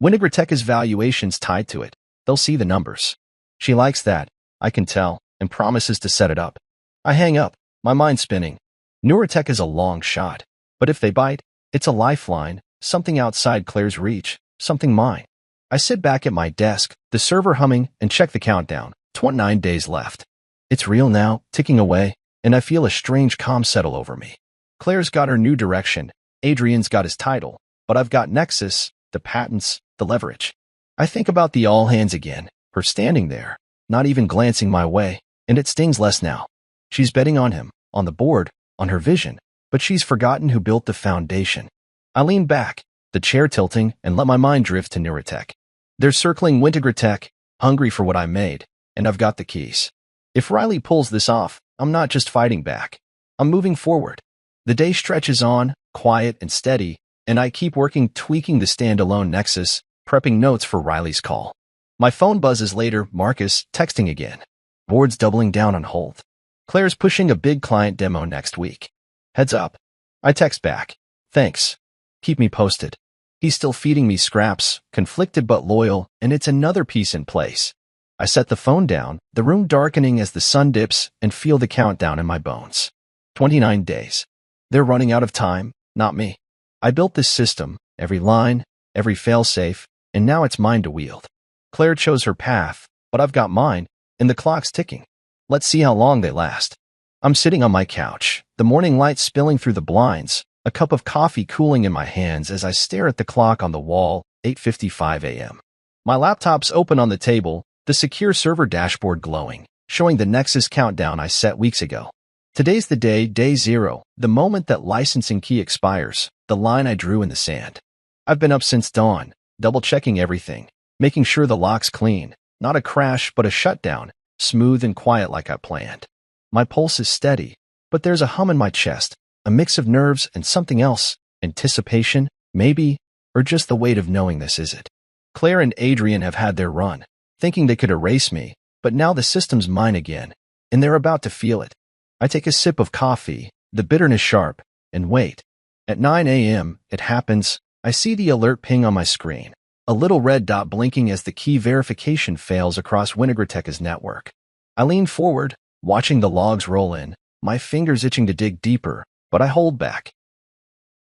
Winagratech's valuation's tied to it. They'll see the numbers. She likes that, I can tell, and promises to set it up. I hang up, my mind spinning. Neuratech is a long shot, but if they bite, it's a lifeline, something outside Claire's reach, something mine. I sit back at my desk, the server humming, and check the countdown. 29 days left. It's real now, ticking away, and I feel a strange calm settle over me. Claire's got her new direction, Adrian's got his title, but I've got Nexus, the patents, the leverage. I think about the all hands again, her standing there, not even glancing my way, and it stings less now. She's betting on him, on the board, on her vision, but she's forgotten who built the foundation. I lean back, the chair tilting, and let my mind drift to Neuratech. They're circling Winagratech, hungry for what I made, and I've got the keys. If Riley pulls this off, I'm not just fighting back. I'm moving forward. The day stretches on, quiet and steady, and I keep working tweaking the standalone Nexus, prepping notes for Riley's call. My phone buzzes later, Marcus, texting again. Board's doubling down on hold. Claire's pushing a big client demo next week. Heads up. I text back. Thanks. Keep me posted. He's still feeding me scraps, conflicted but loyal, and it's another piece in place. I set the phone down, the room darkening as the sun dips, and feel the countdown in my bones. 29 days. They're running out of time, not me. I built this system, every line, every failsafe, and now it's mine to wield. Claire chose her path, but I've got mine, and the clock's ticking. Let's see how long they last. I'm sitting on my couch, the morning light spilling through the blinds, a cup of coffee cooling in my hands as I stare at the clock on the wall, 8:55 a.m. My laptop's open on the table, the secure server dashboard glowing, showing the Nexus countdown I set weeks ago. Today's the day, day zero, the moment that licensing key expires, the line I drew in the sand. I've been up since dawn, double-checking everything, making sure the lock's clean, not a crash but a shutdown, smooth and quiet like I planned. My pulse is steady, but there's a hum in my chest, a mix of nerves and something else, anticipation, maybe, or just the weight of knowing this is it. Claire and Adrian have had their run, thinking they could erase me, but now the system's mine again, and they're about to feel it. I take a sip of coffee, the bitterness sharp, and wait. At 9 a.m., it happens. I see the alert ping on my screen, a little red dot blinking as the key verification fails across Winagratech's network. I lean forward, watching the logs roll in, my fingers itching to dig deeper, but I hold back.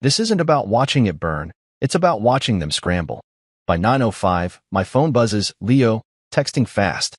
This isn't about watching it burn, it's about watching them scramble. By 9:05, my phone buzzes, Leo, texting fast.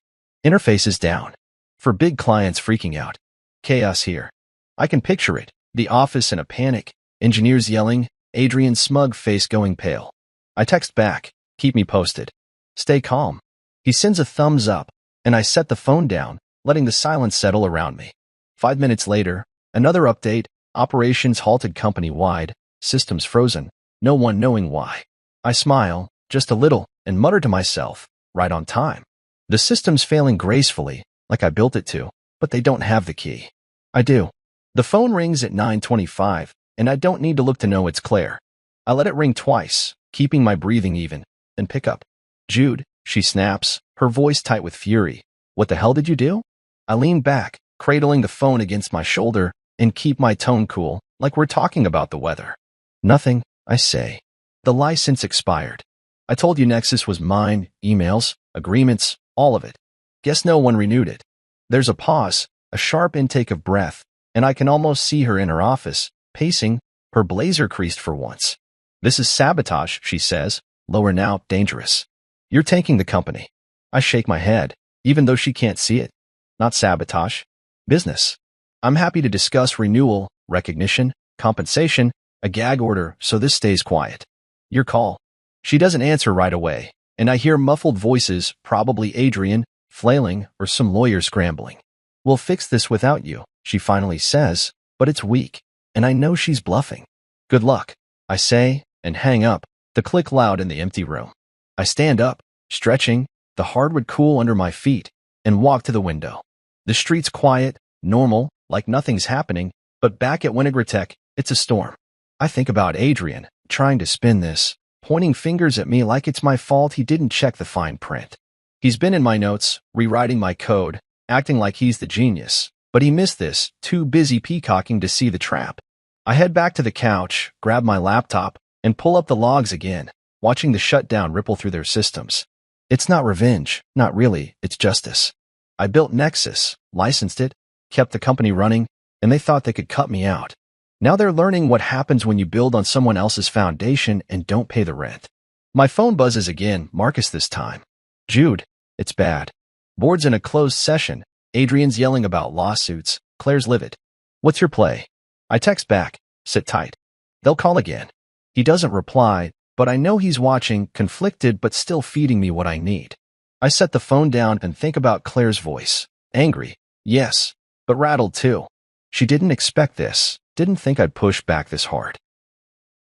Interface is down. For big clients freaking out. Chaos here. I can picture it, the office in a panic, engineers yelling, Adrian's smug face going pale. I text back, keep me posted. Stay calm. He sends a thumbs up, and I set the phone down, letting the silence settle around me. 5 minutes later, another update, operations halted company-wide, systems frozen, no one knowing why. I smile, just a little, and mutter to myself, right on time. The system's failing gracefully, like I built it to, but they don't have the key. I do. The phone rings at 9:25, and I don't need to look to know it's Claire. I let it ring twice, keeping my breathing even, then pick up. Jude, she snaps, her voice tight with fury. What the hell did you do? I lean back, cradling the phone against my shoulder, and keep my tone cool, like we're talking about the weather. Nothing, I say. The license expired. I told you Nexus was mine, emails, agreements, all of it. Guess no one renewed it. There's a pause, a sharp intake of breath, and I can almost see her in her office, pacing, her blazer creased for once. This is sabotage, she says, lower now, dangerous. You're tanking the company. I shake my head, even though she can't see it. Not sabotage. Business. I'm happy to discuss renewal, recognition, compensation, a gag order, so this stays quiet. Your call. She doesn't answer right away, and I hear muffled voices, probably Adrian, flailing, or some lawyer scrambling. We'll fix this without you, she finally says, but it's weak, and I know she's bluffing. Good luck, I say, and hang up, the click loud in the empty room. I stand up, stretching, the hardwood cool under my feet, and walk to the window. The street's quiet, normal, like nothing's happening, but back at Winagratech, it's a storm. I think about Adrian, trying to spin this, pointing fingers at me like it's my fault he didn't check the fine print. He's been in my notes, rewriting my code, acting like he's the genius. But he missed this, too busy peacocking to see the trap. I head back to the couch, grab my laptop, and pull up the logs again, watching the shutdown ripple through their systems. It's not revenge, not really, it's justice. I built Nexus, licensed it, kept the company running, and they thought they could cut me out. Now they're learning what happens when you build on someone else's foundation and don't pay the rent. My phone buzzes again, Marcus this time. Jude, it's bad. Board's in a closed session. Adrian's yelling about lawsuits. Claire's livid. What's your play? I text back, sit tight. They'll call again. He doesn't reply, but I know he's watching, conflicted but still feeding me what I need. I set the phone down and think about Claire's voice. Angry, yes, but rattled too. She didn't expect this, didn't think I'd push back this hard.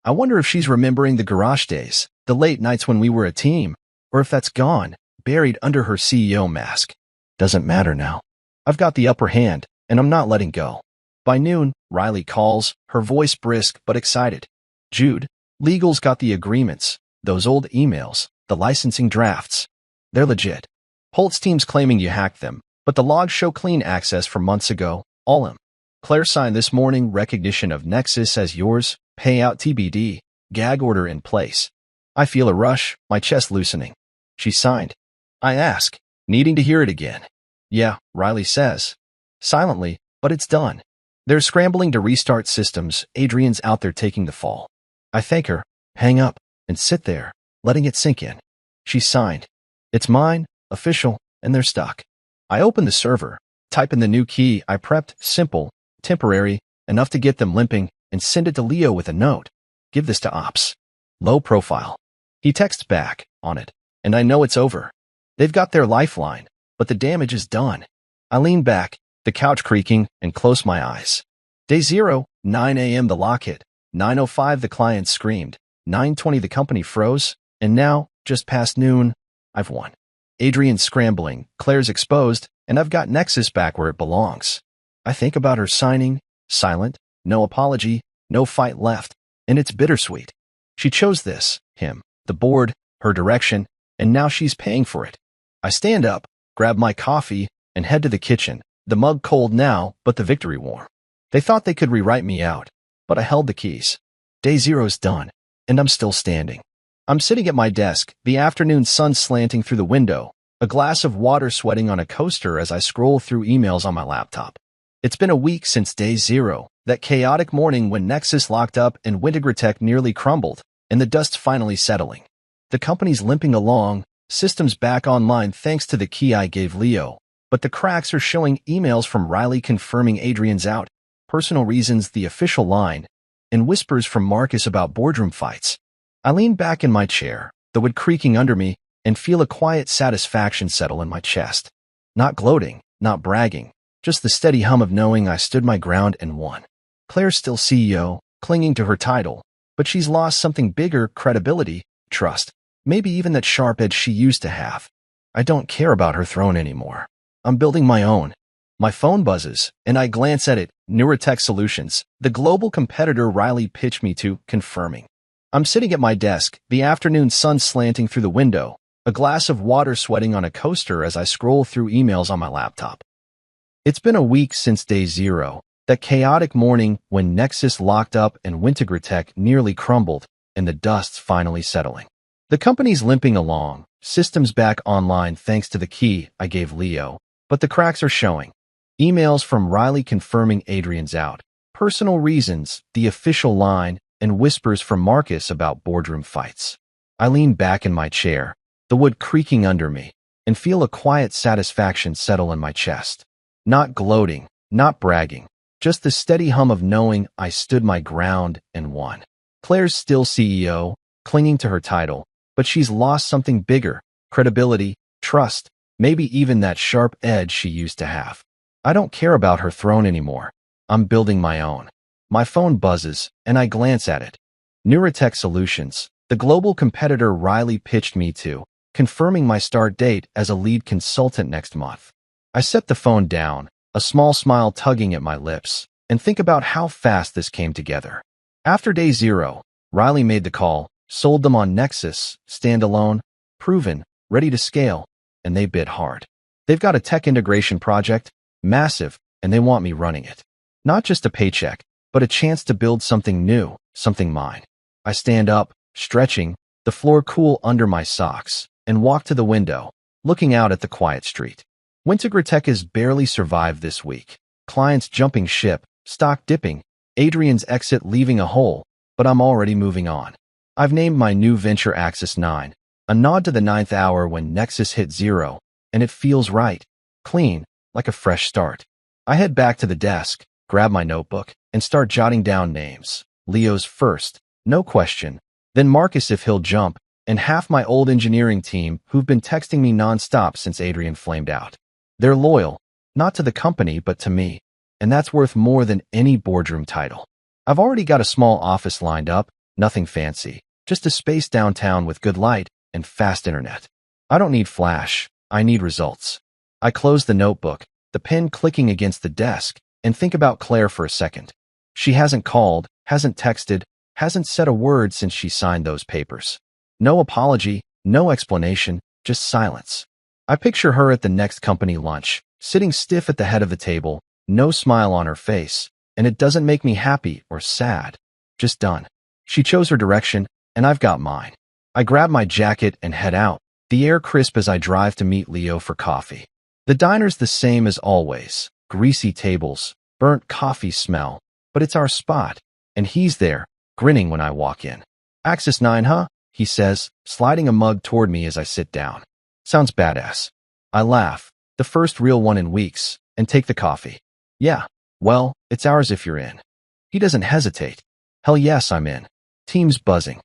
I wonder if she's remembering the garage days, the late nights when we were a team, or if that's gone, buried under her CEO mask. Doesn't matter now. I've got the upper hand, and I'm not letting go. By noon, Riley calls, her voice brisk but excited. Jude, legal's got the agreements, those old emails, the licensing drafts. They're legit. Holt's team's claiming you hacked them, but the logs show clean access from months ago, all them. Claire signed this morning, recognition of Nexus as yours, payout TBD, gag order in place. I feel a rush, my chest loosening. She signed. I ask, needing to hear it again. Yeah, Riley says. Silently, but it's done. They're scrambling to restart systems. Adrian's out there taking the fall. I thank her, hang up, and sit there, letting it sink in. She signed. It's mine, official, and they're stuck. I open the server, type in the new key I prepped, simple, temporary, enough to get them limping, and send it to Leo with a note. Give this to Ops. Low profile. He texts back, on it, and I know it's over. They've got their lifeline, but the damage is done. I lean back, the couch creaking, and close my eyes. Day 0, 9 a.m. the lock hit. 9:05 the client screamed. 9:20 the company froze, and now, just past noon, I've won. Adrian's scrambling, Claire's exposed, and I've got Nexus back where it belongs. I think about her signing, silent, no apology, no fight left, and it's bittersweet. She chose this, him, the board, her direction, and now she's paying for it. I stand up, grab my coffee, and head to the kitchen, the mug cold now, but the victory warm. They thought they could rewrite me out, but I held the keys. Day 0's done, and I'm still standing. I'm sitting at my desk, the afternoon sun slanting through the window, a glass of water sweating on a coaster as I scroll through emails on my laptop. It's been a week since Day 0, that chaotic morning when Nexus locked up and Wintegratech nearly crumbled, and the dust's finally settling. The company's limping along, systems back online thanks to the key I gave Leo, but the cracks are showing emails from Riley confirming Adrian's out, personal reasons the official line, and whispers from Marcus about boardroom fights. I lean back in my chair, the wood creaking under me, and feel a quiet satisfaction settle in my chest. Not gloating, not bragging, just the steady hum of knowing I stood my ground and won. Claire's still CEO, clinging to her title, but she's lost something bigger, credibility, trust, maybe even that sharp edge she used to have. I don't care about her throne anymore. I'm building my own. My phone buzzes, and I glance at it, Neurotech Solutions, the global competitor Riley pitched me to, confirming. I'm sitting at my desk, the afternoon sun slanting through the window, a glass of water sweating on a coaster as I scroll through emails on my laptop. It's been a week since Day 0, that chaotic morning when Nexus locked up and Wintegratech nearly crumbled, and the dust's finally settling. The company's limping along, systems back online thanks to the key I gave Leo, but the cracks are showing. Emails from Riley confirming Adrian's out, personal reasons, the official line, and whispers from Marcus about boardroom fights. I lean back in my chair, the wood creaking under me, and feel a quiet satisfaction settle in my chest. Not gloating, not bragging, just the steady hum of knowing I stood my ground and won. Claire's still CEO, clinging to her title, but she's lost something bigger, credibility, trust, maybe even that sharp edge she used to have. I don't care about her throne anymore. I'm building my own. My phone buzzes, and I glance at it. Neurotech Solutions, the global competitor Riley pitched me to, confirming my start date as a lead consultant next month. I set the phone down, a small smile tugging at my lips, and think about how fast this came together. After Day 0, Riley made the call, sold them on Nexus, standalone, proven, ready to scale. and they bid hard. They've got a tech integration project, massive, and they want me running it. Not just a paycheck, but a chance to build something new, something mine. I stand up, stretching, the floor cool under my socks, and walk to the window, looking out at the quiet street. Wintergratech has barely survived this week. Clients jumping ship, stock dipping, Adrian's exit leaving a hole, but I'm already moving on. I've named my new venture Axis 9, a nod to the 9th hour when Nexus hit 0, and it feels right, clean, like a fresh start. I head back to the desk, grab my notebook, and start jotting down names. Leo's first, no question, then Marcus if he'll jump, and half my old engineering team who've been texting me nonstop since Adrian flamed out. They're loyal, not to the company but to me, and that's worth more than any boardroom title. I've already got a small office lined up, nothing fancy, just a space downtown with good light and fast internet. I don't need flash, I need results. I close the notebook, the pen clicking against the desk, and think about Claire for a second. She hasn't called, hasn't texted, hasn't said a word since she signed those papers. No apology, no explanation, just silence. I picture her at the next company lunch, sitting stiff at the head of the table, no smile on her face, and it doesn't make me happy or sad. Just done. She chose her direction, and I've got mine. I grab my jacket and head out, the air crisp as I drive to meet Leo for coffee. The diner's the same as always, greasy tables, burnt coffee smell, but it's our spot, and he's there, grinning when I walk in. Axis 9, huh? He says, sliding a mug toward me as I sit down. Sounds badass. I laugh, the first real one in weeks, and take the coffee. Yeah, well, it's ours if you're in. He doesn't hesitate. Hell yes, I'm in. Team's buzzing.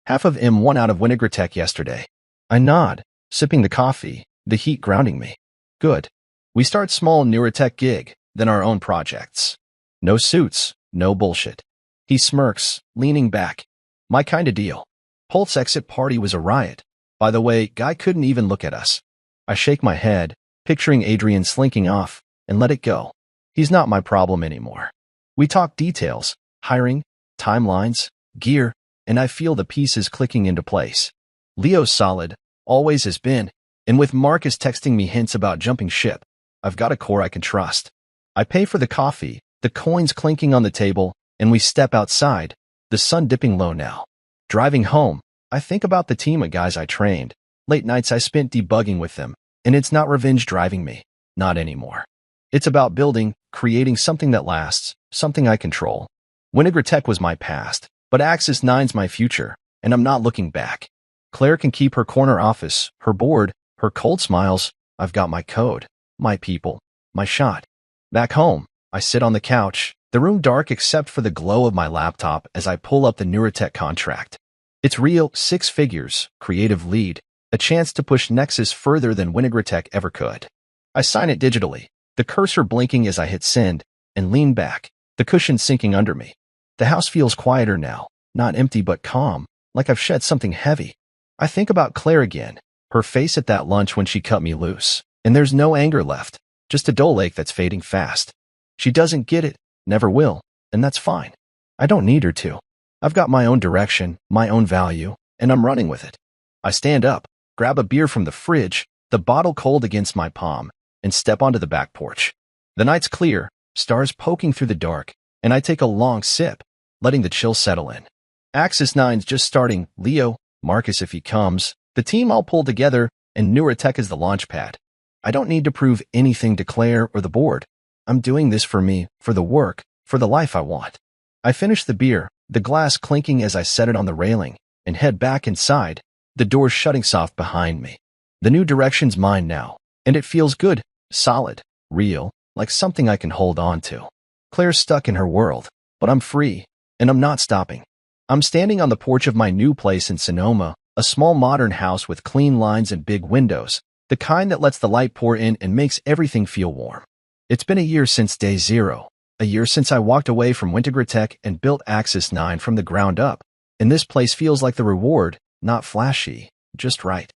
Half of M1 out of Wintergratech yesterday. I nod, sipping the coffee, the heat grounding me. Good. We start small Neurotech gig, then our own projects. No suits, no bullshit. He smirks, leaning back. My kind of deal. Pulse exit party was a riot. By the way, guy couldn't even look at us. I shake my head, picturing Adrian slinking off, and let it go. He's not my problem anymore. We talk details, hiring, timelines, gear, and I feel the pieces clicking into place. Leo's solid, always has been, and with Marcus texting me hints about jumping ship, I've got a core I can trust. I pay for the coffee, the coins clinking on the table, and we step outside, the sun dipping low now. Driving home, I think about the team of guys I trained, late nights I spent debugging with them, and it's not revenge driving me, not anymore. It's about building, creating something that lasts, something I control. Wintergratech was my past, but Axis 9's my future, and I'm not looking back. Claire can keep her corner office, her board, her cold smiles. I've got my code, my people, my shot. Back home, I sit on the couch, the room dark except for the glow of my laptop as I pull up the Neurotech contract. It's real, 6 figures, creative lead, a chance to push Nexus further than Wintergratech ever could. I sign it digitally, the cursor blinking as I hit send, and lean back, the cushion sinking under me. The house feels quieter now, not empty but calm, like I've shed something heavy. I think about Claire again, her face at that lunch when she cut me loose, and there's no anger left, just a dull ache that's fading fast. She doesn't get it, never will, and that's fine. I don't need her to. I've got my own direction, my own value, and I'm running with it. I stand up, grab a beer from the fridge, the bottle cold against my palm, and step onto the back porch. The night's clear, stars poking through the dark, and I take a long sip, letting the chill settle in. Axis 9's just starting, Leo, Marcus if he comes, the team all pulled together, and Neurotech is the launch pad. I don't need to prove anything to Claire or the board. I'm doing this for me, for the work, for the life I want. I finish the beer, the glass clinking as I set it on the railing, and head back inside, the door shutting soft behind me. The new direction's mine now, and it feels good, solid, real, like something I can hold on to. Claire's stuck in her world, but I'm free, and I'm not stopping. I'm standing on the porch of my new place in Sonoma, a small modern house with clean lines and big windows, the kind that lets the light pour in and makes everything feel warm. It's been a year since day 0, a year since I walked away from Wintergratech and built Axis 9 from the ground up, and this place feels like the reward, not flashy, just right.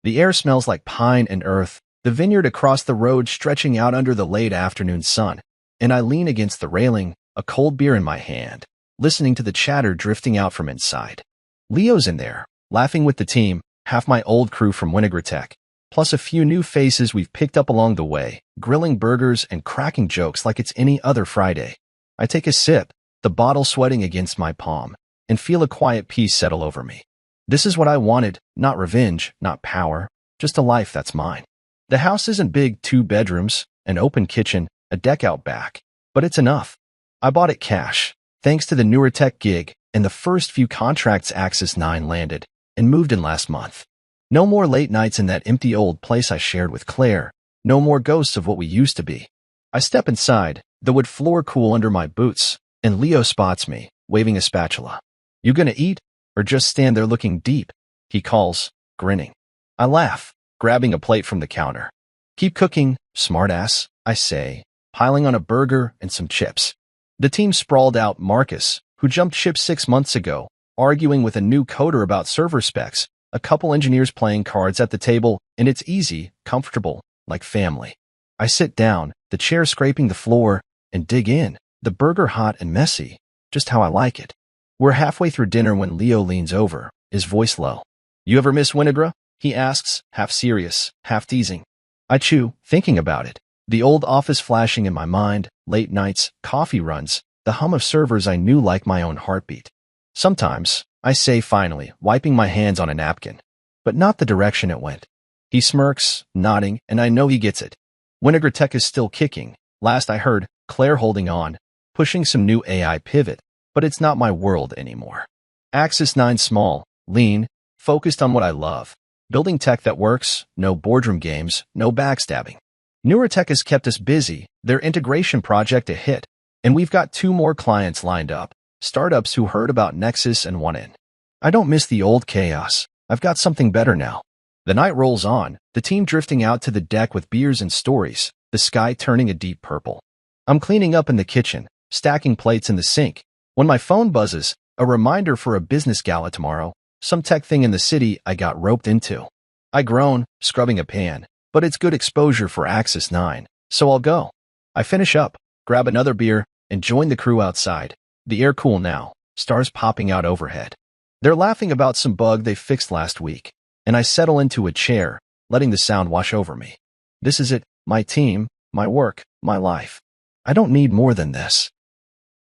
The air smells like pine and earth, the vineyard across the road stretching out under the late afternoon sun, and I lean against the railing, a cold beer in my hand, listening to the chatter drifting out from inside. Leo's in there, laughing with the team, half my old crew from Wintergratech. plus a few new faces we've picked up along the way, grilling burgers and cracking jokes like it's any other Friday. I take a sip, the bottle sweating against my palm, and feel a quiet peace settle over me. This is what I wanted, not revenge, not power, just a life that's mine. The house isn't big, 2 bedrooms, an open kitchen, a deck out back, but it's enough. I bought it cash, thanks to the newer tech gig and the first few contracts Axis 9 landed, and moved in last month. No more late nights in that empty old place I shared with Claire, no more ghosts of what we used to be. I step inside, the wood floor cool under my boots, and Leo spots me, waving a spatula. "You gonna eat, or just stand there looking deep?" he calls, grinning. I laugh, grabbing a plate from the counter. "Keep cooking, smartass," I say, piling on a burger and some chips. The team sprawled out. Marcus, who jumped ship 6 months ago, arguing with a new coder about server specs, a couple engineers playing cards at the table, and it's easy, comfortable, like family. I sit down, the chair scraping the floor, and dig in, the burger hot and messy, just how I like it. We're halfway through dinner when Leo leans over, his voice low. "You ever miss Winnegra?" he asks, half serious, half teasing. I chew, thinking about it. The old office flashing in my mind, late nights, coffee runs, the hum of servers I knew like my own heartbeat. "Sometimes," I say finally, wiping my hands on a napkin. But not the direction it went. He smirks, nodding, and I know he gets it. Winnegra Tech is still kicking. Last I heard, Claire holding on, pushing some new AI pivot, but it's not my world anymore. Axis 9 small, lean, focused on what I love. Building tech that works, no boardroom games, no backstabbing. Newer Tech has kept us busy, their integration project a hit, and we've got 2 more clients lined up, startups who heard about Nexus and want in. I don't miss the old chaos. I've got something better now. The night rolls on, the team drifting out to the deck with beers and stories, the sky turning a deep purple. I'm cleaning up in the kitchen, stacking plates in the sink, when my phone buzzes, a reminder for a business gala tomorrow, some tech thing in the city I got roped into. I groan, scrubbing a pan, but it's good exposure for Axis 9, so I'll go. I finish up, grab another beer, and join the crew outside. The air cool now, stars popping out overhead. They're laughing about some bug they fixed last week, and I settle into a chair, letting the sound wash over me. This is it, my team, my work, my life. I don't need more than this.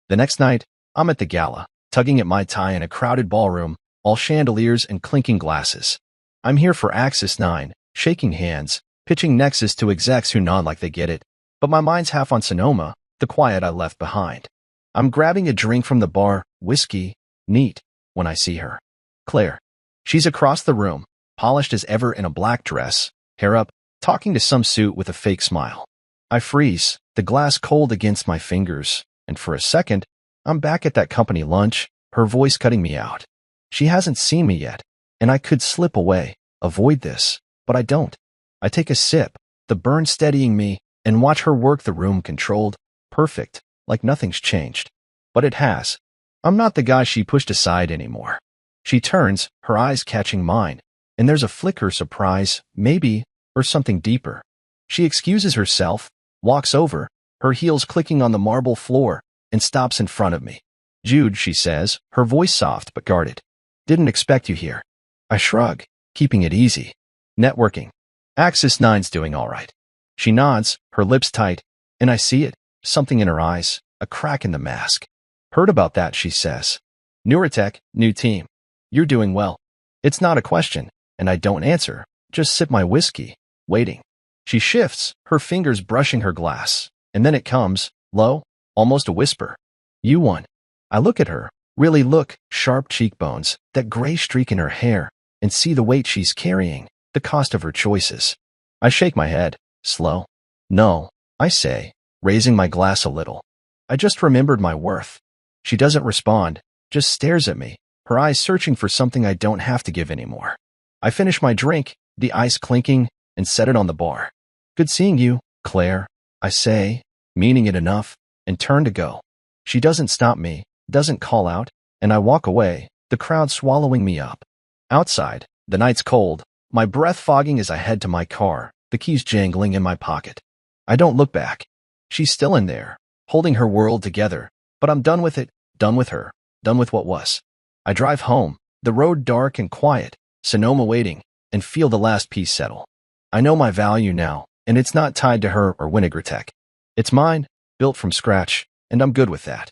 The next night, I'm at the gala, tugging at my tie in a crowded ballroom, all chandeliers and clinking glasses. I'm here for Axis 9, shaking hands, pitching Nexus to execs who nod like they get it, but my mind's half on Sonoma, the quiet I left behind. I'm grabbing a drink from the bar, whiskey, neat, when I see her. Claire. She's across the room, polished as ever in a black dress, hair up, talking to some suit with a fake smile. I freeze, the glass cold against my fingers, and for a second, I'm back at that company lunch, her voice cutting me out. She hasn't seen me yet, and I could slip away, avoid this, but I don't. I take a sip, the burn steadying me, and watch her work the room controlled, perfect, like nothing's changed. But it has. I'm not the guy she pushed aside anymore. She turns, her eyes catching mine, and there's a flicker surprise, maybe, or something deeper. She excuses herself, walks over, her heels clicking on the marble floor, and stops in front of me. "Jude," she says, her voice soft but guarded. "Didn't expect you here." I shrug, keeping it easy. "Networking. Axis 9's doing all right." She nods, her lips tight, and I see it, something in her eyes, a crack in the mask. "Heard about that," she says. "Newer tech, new team. You're doing well." It's not a question, and I don't answer, just sip my whiskey, waiting. She shifts, her fingers brushing her glass, and then it comes, low, almost a whisper. "You won." I look at her, really look, sharp cheekbones, that gray streak in her hair, and see the weight she's carrying, the cost of her choices. I shake my head, slow. "No," I say, raising my glass a little. "I just remembered my worth." She doesn't respond, just stares at me, her eyes searching for something I don't have to give anymore. I finish my drink, the ice clinking, and set it on the bar. "Good seeing you, Claire," I say, meaning it enough, and turn to go. She doesn't stop me, doesn't call out, and I walk away, the crowd swallowing me up. Outside, the night's cold, my breath fogging as I head to my car, the keys jangling in my pocket. I don't look back. She's still in there, holding her world together, but I'm done with it, done with her, done with what was. I drive home, the road dark and quiet, Sonoma waiting, and feel the last piece settle. I know my value now, and it's not tied to her or Winnigratek. It's mine, built from scratch, and I'm good with that.